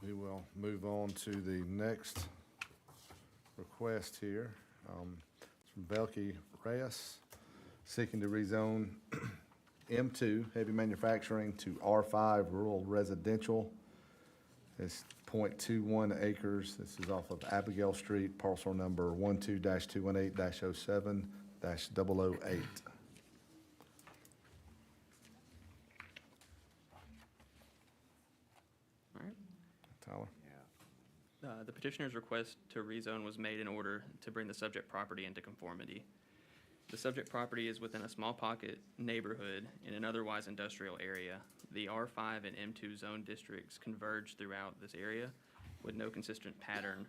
we will move on to the next request here. It's from Belkey Reyes, seeking to rezone M2 heavy manufacturing to R5 rural residential. It's .21 acres. This is off of Abigail Street, parcel number 12-218-07-008. All right. Tyler? The petitioner's request to rezone was made in order to bring the subject property into conformity. The subject property is within a small pocket neighborhood in an otherwise industrial area. The R5 and M2 zone districts converge throughout this area with no consistent pattern.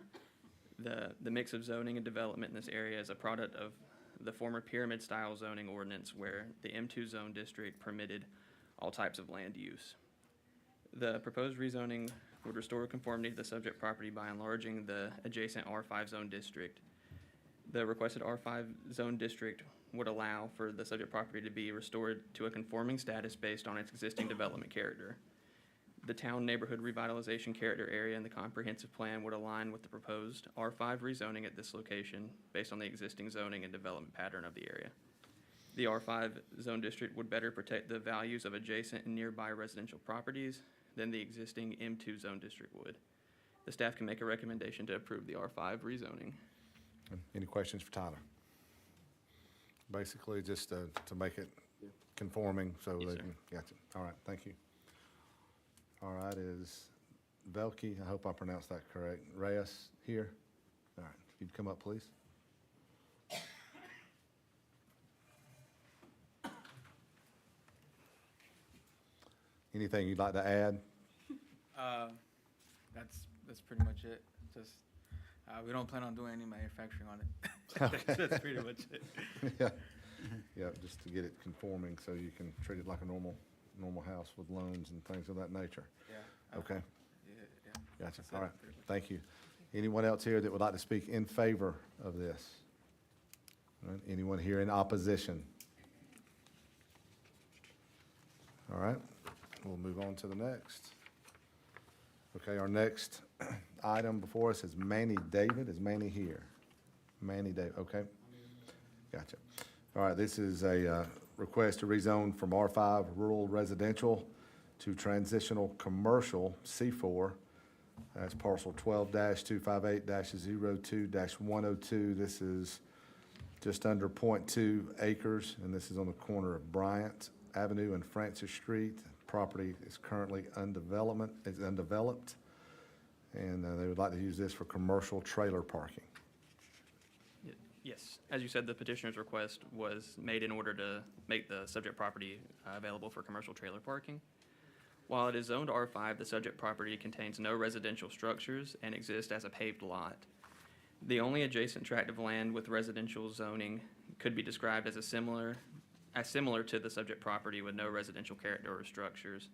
The mix of zoning and development in this area is a product of the former pyramid-style zoning ordinance where the M2 zone district permitted all types of land use. The proposed rezoning would restore conformity to the subject property by enlarging the adjacent R5 zone district. The requested R5 zone district would allow for the subject property to be restored to a conforming status based on its existing development character. The town neighborhood revitalization character area in the comprehensive plan would align with the proposed R5 rezoning at this location based on the existing zoning and development pattern of the area. The R5 zone district would better protect the values of adjacent and nearby residential properties than the existing M2 zone district would. The staff can make a recommendation to approve the R5 rezoning. Any questions for Tyler? Basically, just to make it conforming, so Yes, they sir. can, gotcha. All right, thank you. All right, is Velke, I hope I pronounced that correct. Reyes here? All right, if you'd come up, please. Anything you'd like to add? That's pretty much it. Just, we don't plan on doing any manufacturing on it. Okay. That's pretty much it. Yeah, yeah, just to get it conforming so you can treat it like a normal house with loans and things of that nature. Yeah. Okay, Yeah. gotcha. That's All it, right, pretty much. thank you. Anyone else here that would like to speak in favor of this? All right, anyone here in opposition? All right, we'll move on to the next. Okay, our next item before us is Manny David. Is Manny here? Manny David, okay. Gotcha. All right, this is a request to rezone from R5 rural residential to transitional commercial C4. That's parcel 12-258-02-102. This is just under 0.2 acres, and this is on the corner of Bryant Avenue and Francis Street. Property is currently undeveloped, and they would like to use this for commercial trailer parking. Yes, as you said, the petitioner's request was made in order to make the subject property available for commercial trailer parking. While it is zoned R5, the subject property contains no residential structures and exists as a paved lot. The only adjacent tract of land with residential zoning could be described as similar to the subject property with no residential character or structures.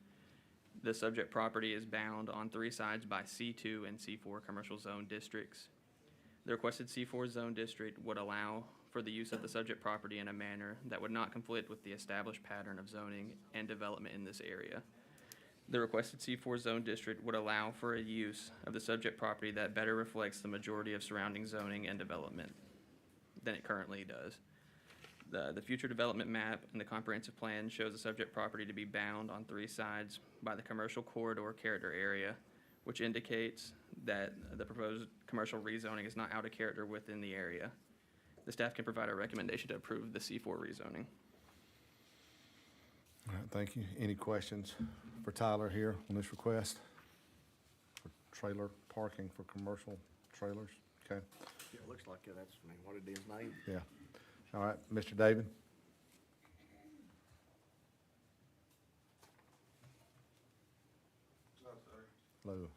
The subject property is bound on 3 sides by C2 and C4 commercial zone districts. The requested C4 zone district would allow for the use of the subject property in a manner that would not conflict with the established pattern of zoning and development in this area. The requested C4 zone district would allow for a use of the subject property that better reflects the majority of surrounding zoning and development than it currently does. The future development map and the comprehensive plan shows the subject property to be bound on 3 sides by the commercial corridor character area, which indicates that the proposed commercial rezoning is not out of character within the area. The staff can provide a recommendation to approve the C4 rezoning. All right, thank you. Any questions for Tyler here on this request? For trailer parking for commercial trailers? Okay, Yeah, it looks like it, that's, I mean, what it is named. yeah. All right, Mr. David? Hello, sir. Hello.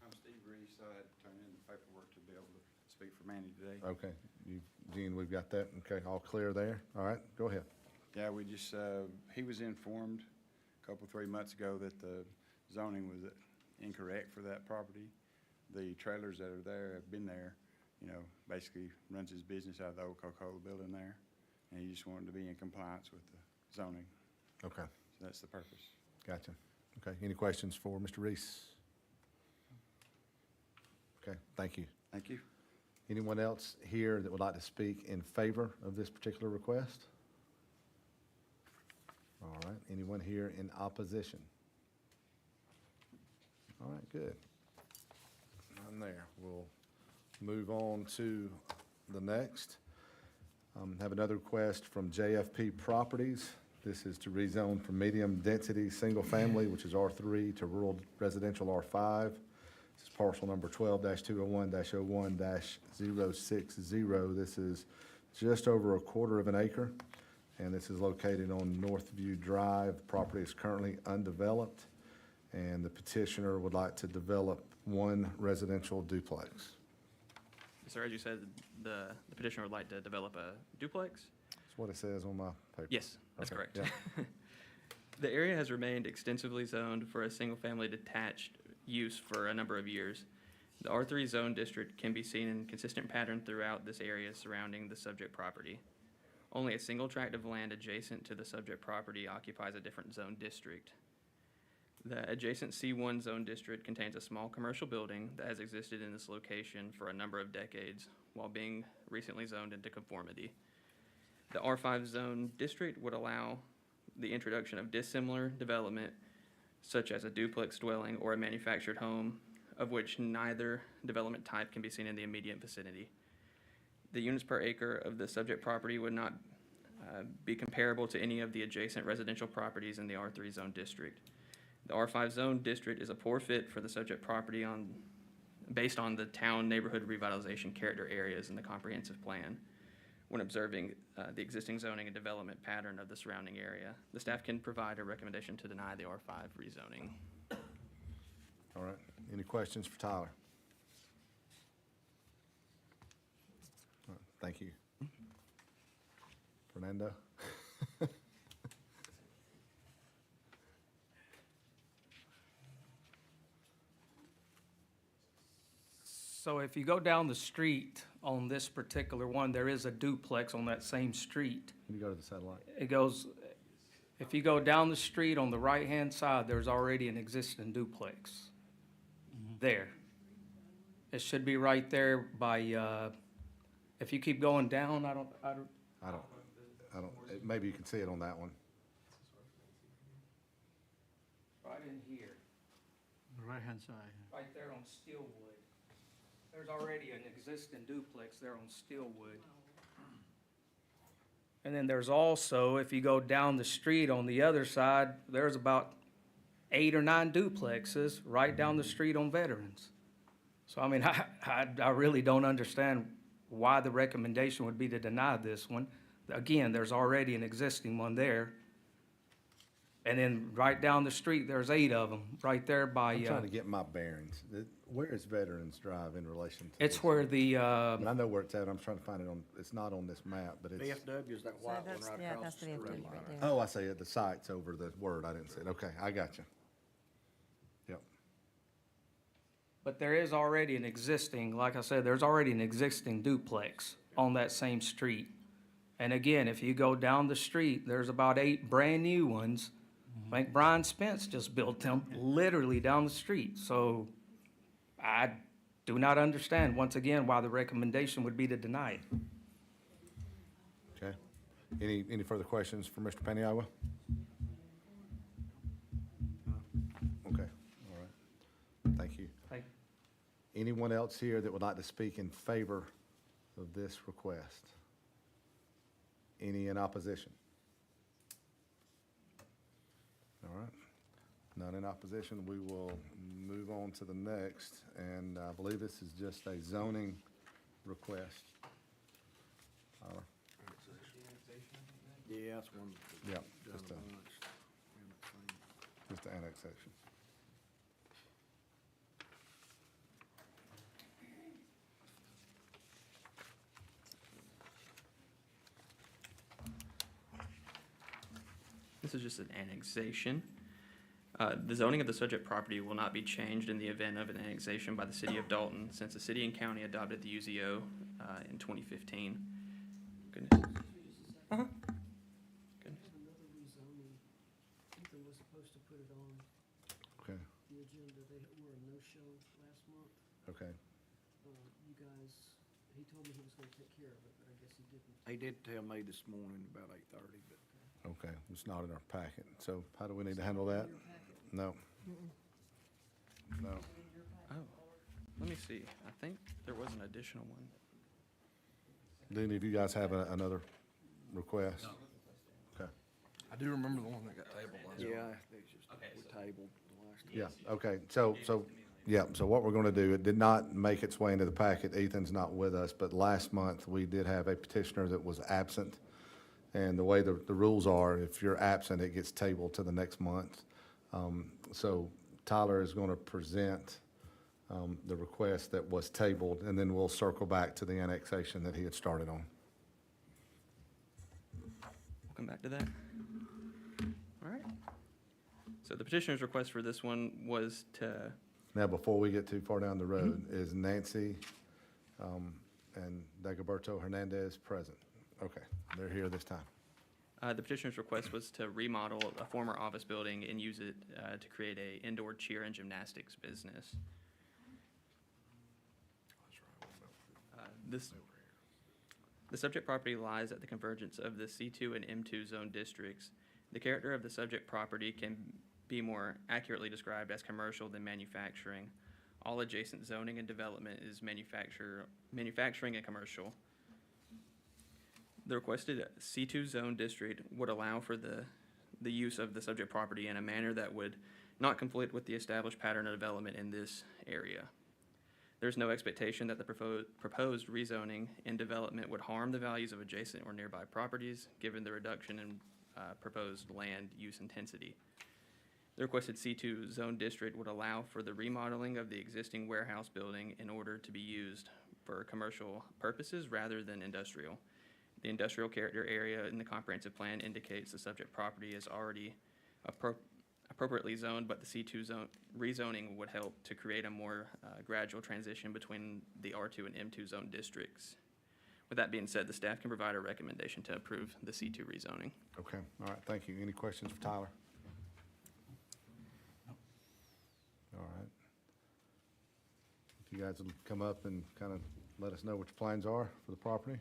I'm Steve Reese. I had to turn in the paperwork to be able to speak for Manny today. Okay, Gene, we've got that. Okay, all clear there. All right, go ahead. Yeah, we just, he was informed a couple, 3 months ago that the zoning was incorrect for that property. The trailers that are there have been there, you know, basically runs his business out of the old Coca-Cola building there. And he just wanted to be in compliance with the zoning. Okay, So that's the purpose. gotcha. Okay, any questions for Mr. Reese? Okay, thank you. Thank you. Anyone else here that would like to speak in favor of this particular request? All right, anyone here in opposition? All right, good. None there. We'll move on to the next. Have another request from JFP Properties. This is to rezone from medium-density, single-family, which is R3, to rural residential R5. This is parcel number 12-201-01-060. This is just over 1/4 of an acre, and this is located on Northview Drive. Property is currently undeveloped, and the petitioner would like to develop 1 residential duplex. Sir, as you said, the petitioner would like to develop a duplex? That's what it says on my paper. Yes, that's Okay, correct. yeah. The area has remained extensively zoned for a single-family detached use for a number of years. The R3 zone district can be seen in consistent pattern throughout this area surrounding the subject property. Only a single tract of land adjacent to the subject property occupies a different zone district. The adjacent C1 zone district contains a small commercial building that has existed in this location for a number of decades while being recently zoned into conformity. The R5 zone district would allow the introduction of dissimilar development such as a duplex dwelling or a manufactured home, of which neither development type can be seen in the immediate vicinity. The units per acre of the subject property would not be comparable to any of the adjacent residential properties in the R3 zone district. The R5 zone district is a poor fit for the subject property based on the town neighborhood revitalization character areas in the comprehensive plan. When observing the existing zoning and development pattern of the surrounding area, the staff can provide a recommendation to deny the R5 rezoning. All right, any questions for Tyler? All right, thank you. Fernando? So if you go down the street on this particular one, there is a duplex on that same street. Can you go to the satellite? It goes, if you go down the street on the right-hand side, there's already an existing duplex there. It should be right there by, if you keep going down, I don't, Maybe you can see it on that one. right in here, Right-hand side. right there on Steelwood. There's already an existing duplex there on Steelwood. And then there's also, if you go down the street on the other side, there's about 8 or 9 duplexes right down the street on Veterans. So I mean, I really don't understand why the recommendation would be to deny this one. Again, there's already an existing one there. And then right down the street, there's 8 of them, right there by, I'm trying to get my bearings. Where is Veterans Drive in relation to? it's this? where the, I mean, I know where it's at, I'm trying to find it on, it's not on this map, but it's, VFW is that So white one that's, right yeah, across that's the the street. VFW right there. oh, I see it, the site's over the word, I didn't see it, okay, I got you. Yep, but there is already an existing, like I said, there's already an existing duplex on that same street. And again, if you go down the street, there's about 8 brand-new ones. I think Brian Spence just built them literally down the street. So I do not understand, once again, why the recommendation would be to deny it. okay. Any further questions for Mr. Paniagua? Okay, all right, thank you. Thank- Anyone else here that would like to speak in favor of this request? Any in opposition? All right, none in opposition, we will move on to the next, and I believe this is just a zoning request. Tyler? Yeah, that's one. Yeah, done just a a- bunch. Haven't seen. Just the annexation. This is just an annexation. The zoning of the subject property will not be changed in the event of an annexation by the city of Dalton, since the city and county adopted the UZO in 2015. Goodness. Uh-huh. Goodness. Another rezoning, Ethan was supposed to put it on Okay, the agenda, they were a no-show last month. okay. You guys, he told me he was gonna take care of it, but I guess he didn't. He did tell me this morning about 8:30, but. Okay, it's not in our packet, so how do we need to handle that? No. No. Oh, let me see. I think there was an additional one. Do any of you guys have another request? Okay, I do remember the one that got tabled last week. Yeah, they just, we tabled the last. yeah, okay, so what we're gonna do, it did not make its way into the packet, Ethan's not with us, but last month, we did have a petitioner that was absent. And the way the rules are, if you're absent, it gets tabled to the next month. So Tyler is gonna present, the request that was tabled, and then we'll circle back to the annexation that he had started on. We'll come back to that. All right. So the petitioner's request for this one was to, Now, before we get too far down the road, is Nancy, and Dagoberto Hernandez present? Okay, they're here this time. the petitioner's request was to remodel a former office building and use it to create a indoor cheer and gymnastics business. The subject property lies at the convergence of the C2 and M2 zone districts. The character of the subject property can be more accurately described as commercial than manufacturing. All adjacent zoning and development is manufacturing and commercial. The requested C2 zone district would allow for the use of the subject property in a manner that would not conflict with the established pattern of development in this area. There's no expectation that the proposed rezoning and development would harm the values of adjacent or nearby properties, given the reduction in proposed land use intensity. The requested C2 zone district would allow for the remodeling of the existing warehouse building in order to be used for commercial purposes rather than industrial. The industrial character area in the comprehensive plan indicates the subject property is already appropriately zoned, but the C2 zone rezoning would help to create a more gradual transition between the R2 and M2 zone districts. With that being said, the staff can provide a recommendation to approve the C2 rezoning. Okay, all right, thank you. Any questions for Tyler? All right. If you guys will come up and kind of let us know what your plans are for the property.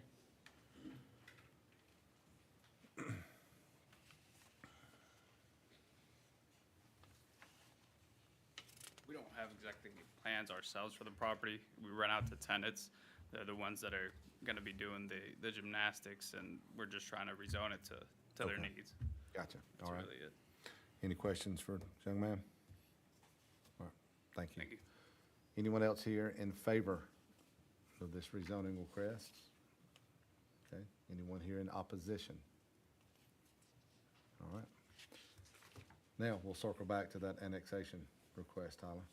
We don't have exactly plans ourselves for the property. We rent out to tenants. They're the ones that are gonna be doing the gymnastics, and we're just trying to rezone it to their Okay. needs. Gotcha, That's all right. really it. Any questions for this young man? All right, thank you. Thank you. Anyone else here in favor of this rezoning request? Okay, anyone here in opposition? All right. Now, we'll circle back to that annexation request, Tyler.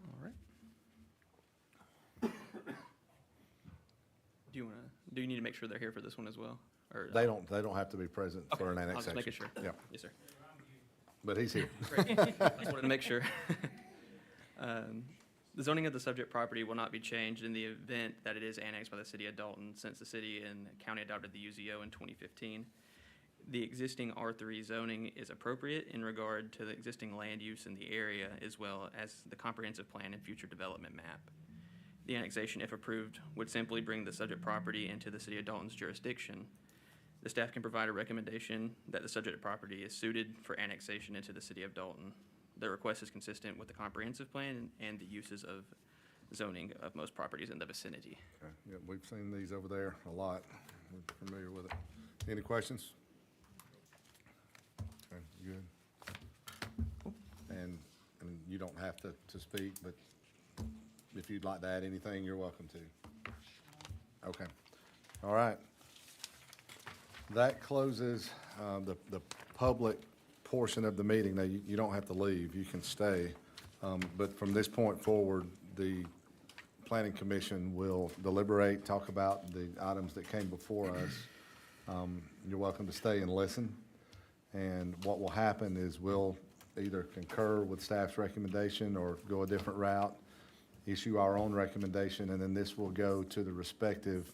All right. Do you need to make sure they're here for this one as well? Or They don't have to be present for an Okay, I annexation. was just making sure. Yeah, Yes, sir. but he's here. Great. Just wanted to make sure. The zoning of the subject property will not be changed in the event that it is annexed by the city of Dalton, since the city and county adopted the UZO in 2015. The existing R3 zoning is appropriate in regard to the existing land use in the area, as well as the comprehensive plan and future development map. The annexation, if approved, would simply bring the subject property into the city of Dalton's jurisdiction. The staff can provide a recommendation that the subject property is suited for annexation into the city of Dalton. The request is consistent with the comprehensive plan and the uses of zoning of most properties in the vicinity. Okay, yeah, we've seen these over there a lot. We're familiar with it. Any questions? Okay, good. And you don't have to speak, but if you'd like to add anything, you're welcome to. Okay, all right. That closes the public portion of the meeting. Now, you don't have to leave, you can stay. But from this point forward, the Planning Commission will deliberate, talk about the items that came before us. You're welcome to stay and listen. And what will happen is we'll either concur with staff's recommendation or go a different route, issue our own recommendation, and then this will go to the respective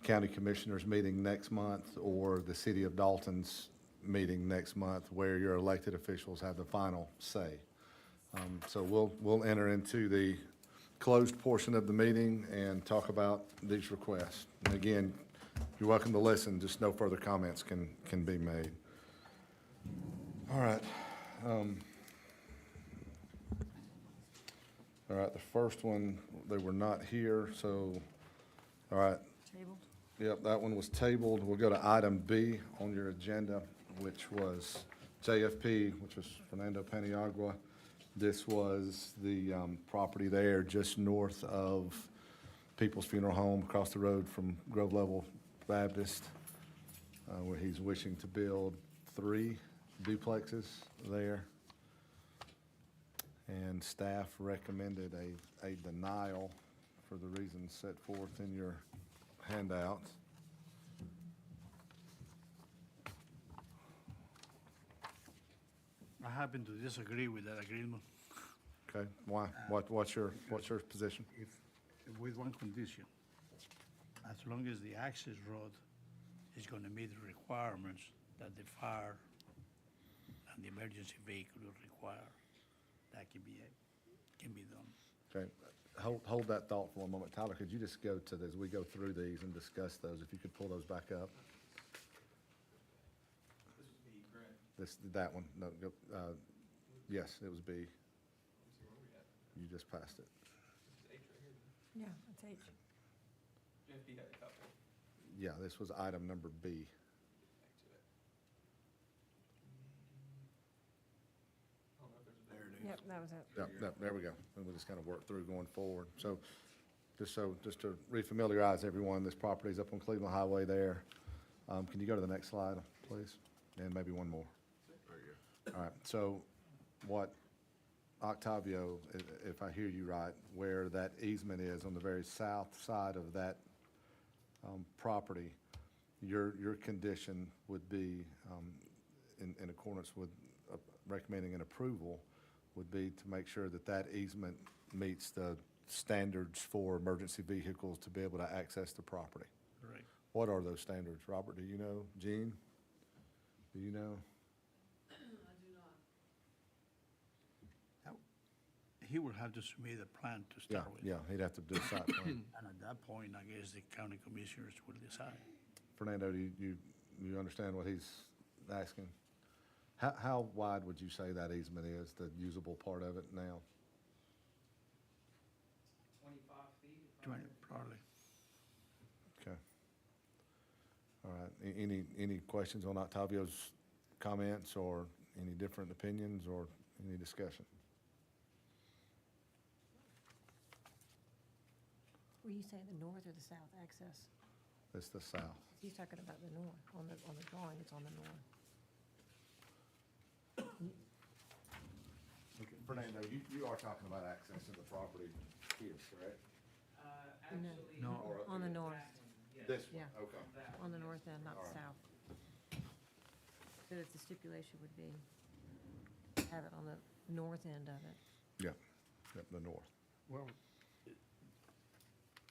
county commissioners meeting next month or the city of Dalton's meeting next month, where your elected officials have the final say. So we'll enter into the closed portion of the meeting and talk about these requests. And again, you're welcome to listen, just no further comments can be made. All right. All right, the first one, they were not here, so, all right. Tabled. Yep, that one was tabled. We'll go to item B on your agenda, which was JFP, which was Fernando Paniagua. This was the property there just north of People's Funeral Home, across the road from Grove Level Baptist, where he's wishing to build 3 duplexes there. And staff recommended a denial for the reasons set forth in your handout. I happen to disagree with that agreement. Okay, why? What's your position? If, with one condition, as long as the access road is gonna meet the requirements that the fire and the emergency vehicle will require, that can be done. Okay, hold that thought for one moment. Tyler, could you just go to, as we go through these and discuss those, if you could pull those back up? That one, no, go, Yes, it was B. You just passed it. Yeah, it's H. JFD had a couple. Yeah, this was item number B. I don't know if there's a better. Yep, that was it. Yep, there we go. And we'll just kind of work through going forward. So, just to refamiliarize everyone, this property's up on Cleveland Highway there. Can you go to the next slide, please? And maybe one more. All right, so what Octavio, if I hear you right, where that easement is on the very south side of that property, your condition would be, in accordance with recommending an approval, would be to make sure that that easement meets the standards for emergency vehicles to be able to access the property. Correct. What are those standards? Robert, do you know? Gene? Do you know? He would have to submit a plan to Yeah, start with. yeah, he'd have to do a site plan. And at that point, I guess the county commissioners will decide. Fernando, do you understand what he's asking? How wide would you say that easement is, the usable part of it now? 25 feet. 20, probably. Okay. All right. Any questions on Octavio's comments or any different opinions or any discussion? Were you saying the north or the south access? It's the south. He's talking about the north. On the drawing, it's on the north. Fernando, you are talking about accessing the property here, correct? Actually. No. On the north, This Yeah. one, okay. on the north end, not the All right. south. So that the stipulation would be, have it on the north end of it. Yep, the north. Well,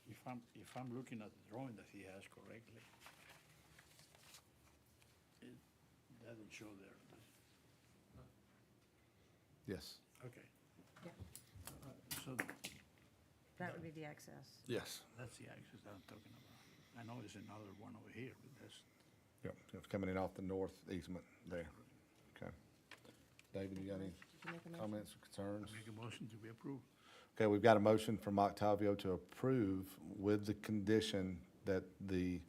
if I'm looking at the drawing that he has correctly, it doesn't show there. Yes. Okay. Yeah. So That would be the access. Yes. that's the access that I'm talking about. I know there's another one over here, but that's, Yep, it's coming in off the north easement there. Okay. David, you got any Did you make a motion? comments or concerns? make a motion to be approved. Okay, we've got a motion from Octavio to approve with the condition that the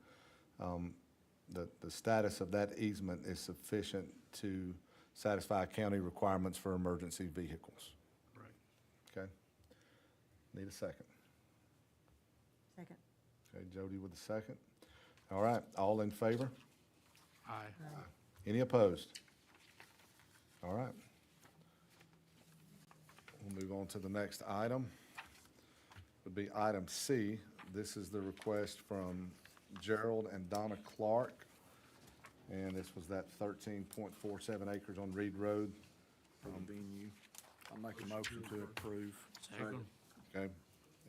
status of that easement is sufficient to satisfy county requirements for emergency vehicles. Right. Okay? Need a second. Second. Okay, Jody with the second. All right, all in favor? Aye. Any opposed? All right. We'll move on to the next item. Would be item C. This is the request from Gerald and Donna Clark. And this was that 13.47 acres on Reed Road. I'll make a motion to approve. Second. Okay,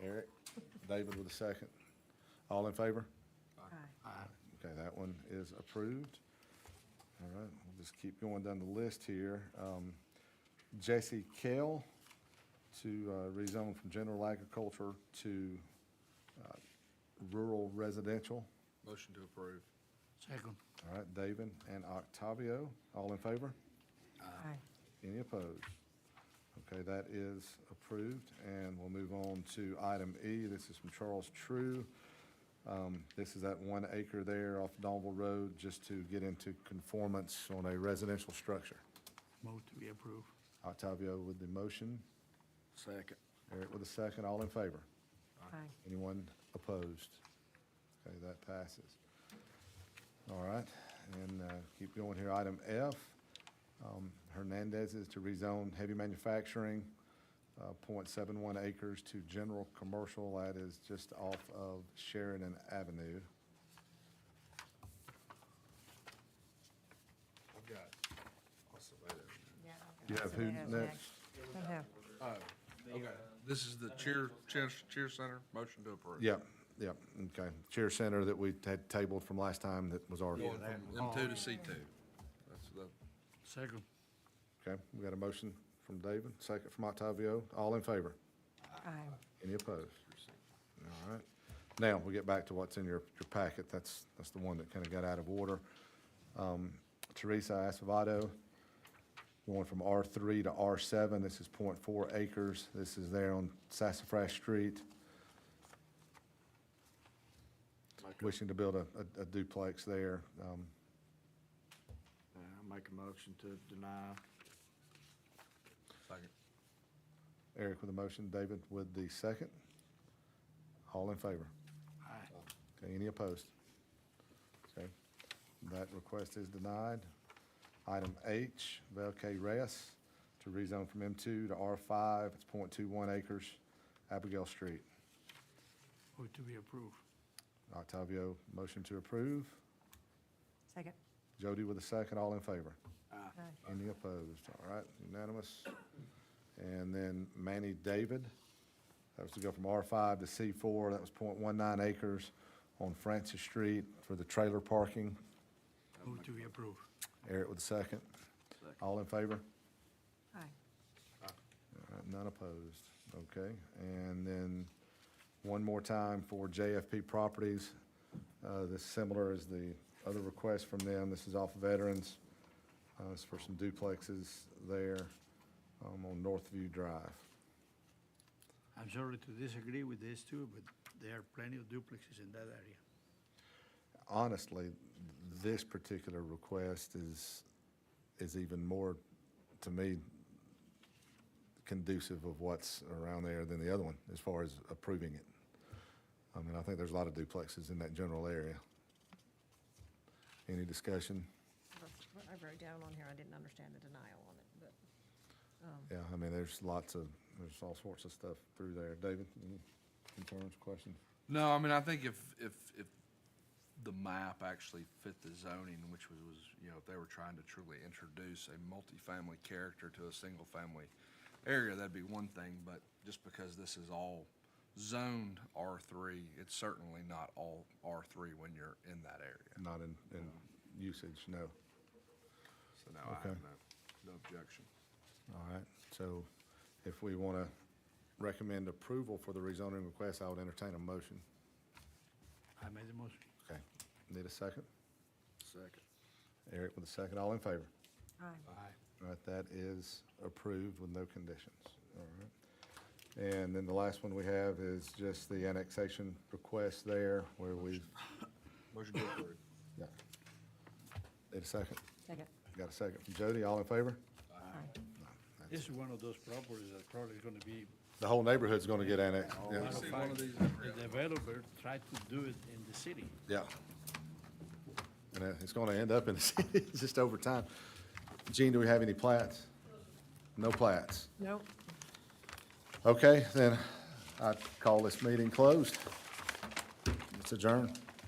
Eric, David with a second. All in favor? Aye. Okay, that one is approved. All right, we'll just keep going down the list here. Jesse Kell to rezone from general agriculture to rural residential. Motion to approve. Second. All right, David and Octavio, all in favor? Aye. Any opposed? Okay, that is approved, and we'll move on to item E. This is from Charles True. This is that 1 acre there off Donville Road, just to get into conformance on a residential structure. Move to be approved. Octavio with the motion, Second. Eric with the second, all in favor? Aye. Anyone opposed? Okay, that passes. All right, and keep going here. Item F, Hernandez is to rezone heavy manufacturing, 0.71 acres to general commercial. That is just off of Sheridan Avenue. I've got, also, wait a minute. Yeah. You have So who they have next? Don't have. Oh, okay. This is the Cheer Center, motion to approve. Yep, okay. Chair Center that we had tabled from last time that was already. Going from M2 to C2. That's the, Second. Okay, we got a motion from David, second from Octavio. All in favor? Aye. Any opposed? All right. Now, we get back to what's in your packet. That's the one that kind of got out of order. Teresa Acevedo going from R3 to R7. This is 0.4 acres. This is there on Sassafras Street. Wishing to build a duplex there. I make a motion to deny. Second. Eric with the motion, David with the second. All in favor? Okay, any opposed? Okay, that request is denied. Item H, Val K. Reyes, to rezone from M2 to R5, it's 0.21 acres, Abigail Street. Move to be approved. Octavio, motion to approve. Second. Jody with the second, all in favor? Aye. Any opposed? All right, unanimous. And then Manny David, that was to go from R5 to C4, that was 0.19 acres on Francis Street for the trailer parking. Move to be approved. Eric with the second. All in favor? Aye. All right, none opposed. Okay, and then one more time for JFP Properties. This similar as the other request from them. This is off Veterans. It's for some duplexes there on Northview Drive. I'm sorry to disagree with this too, but there are plenty of duplexes in that area. Honestly, this particular request is even more, to me, conducive of what's around there than the other one, as far as approving it. I mean, I think there's a lot of duplexes in that general area. Any discussion? I wrote down on here, I didn't understand the denial on it, but, Yeah, I mean, there's all sorts of stuff through there. David, any concerns, questions? No, I mean, I think if the map actually fit the zoning, which was, if they were trying to truly introduce a multifamily character to a single-family area, that'd be one thing, but just because this is all zoned R3, it's certainly not all R3 when you're in that area. Not in usage, no. So no, I Okay. have no objection. All right, so if we want to recommend approval for the rezoning request, I would entertain a motion. I made the motion. Okay, need a second? Second. Eric with a second, all in favor? aye. All right, that is approved with no conditions, all right. And then the last one we have is just the annexation request there, where we've, Motion to approve. yeah. Need a second? Second. Got a second from Jody, all in favor? Aye. This is one of those properties that probably is gonna be, The whole neighborhood's going to get annexed, yeah. matter of fact, the developer tried to do it in the city. Yeah. And it's going to end up in the city, just over time. Gene, do we have any plats? No plats. Nope. Okay, then I call this meeting closed. It's adjourned.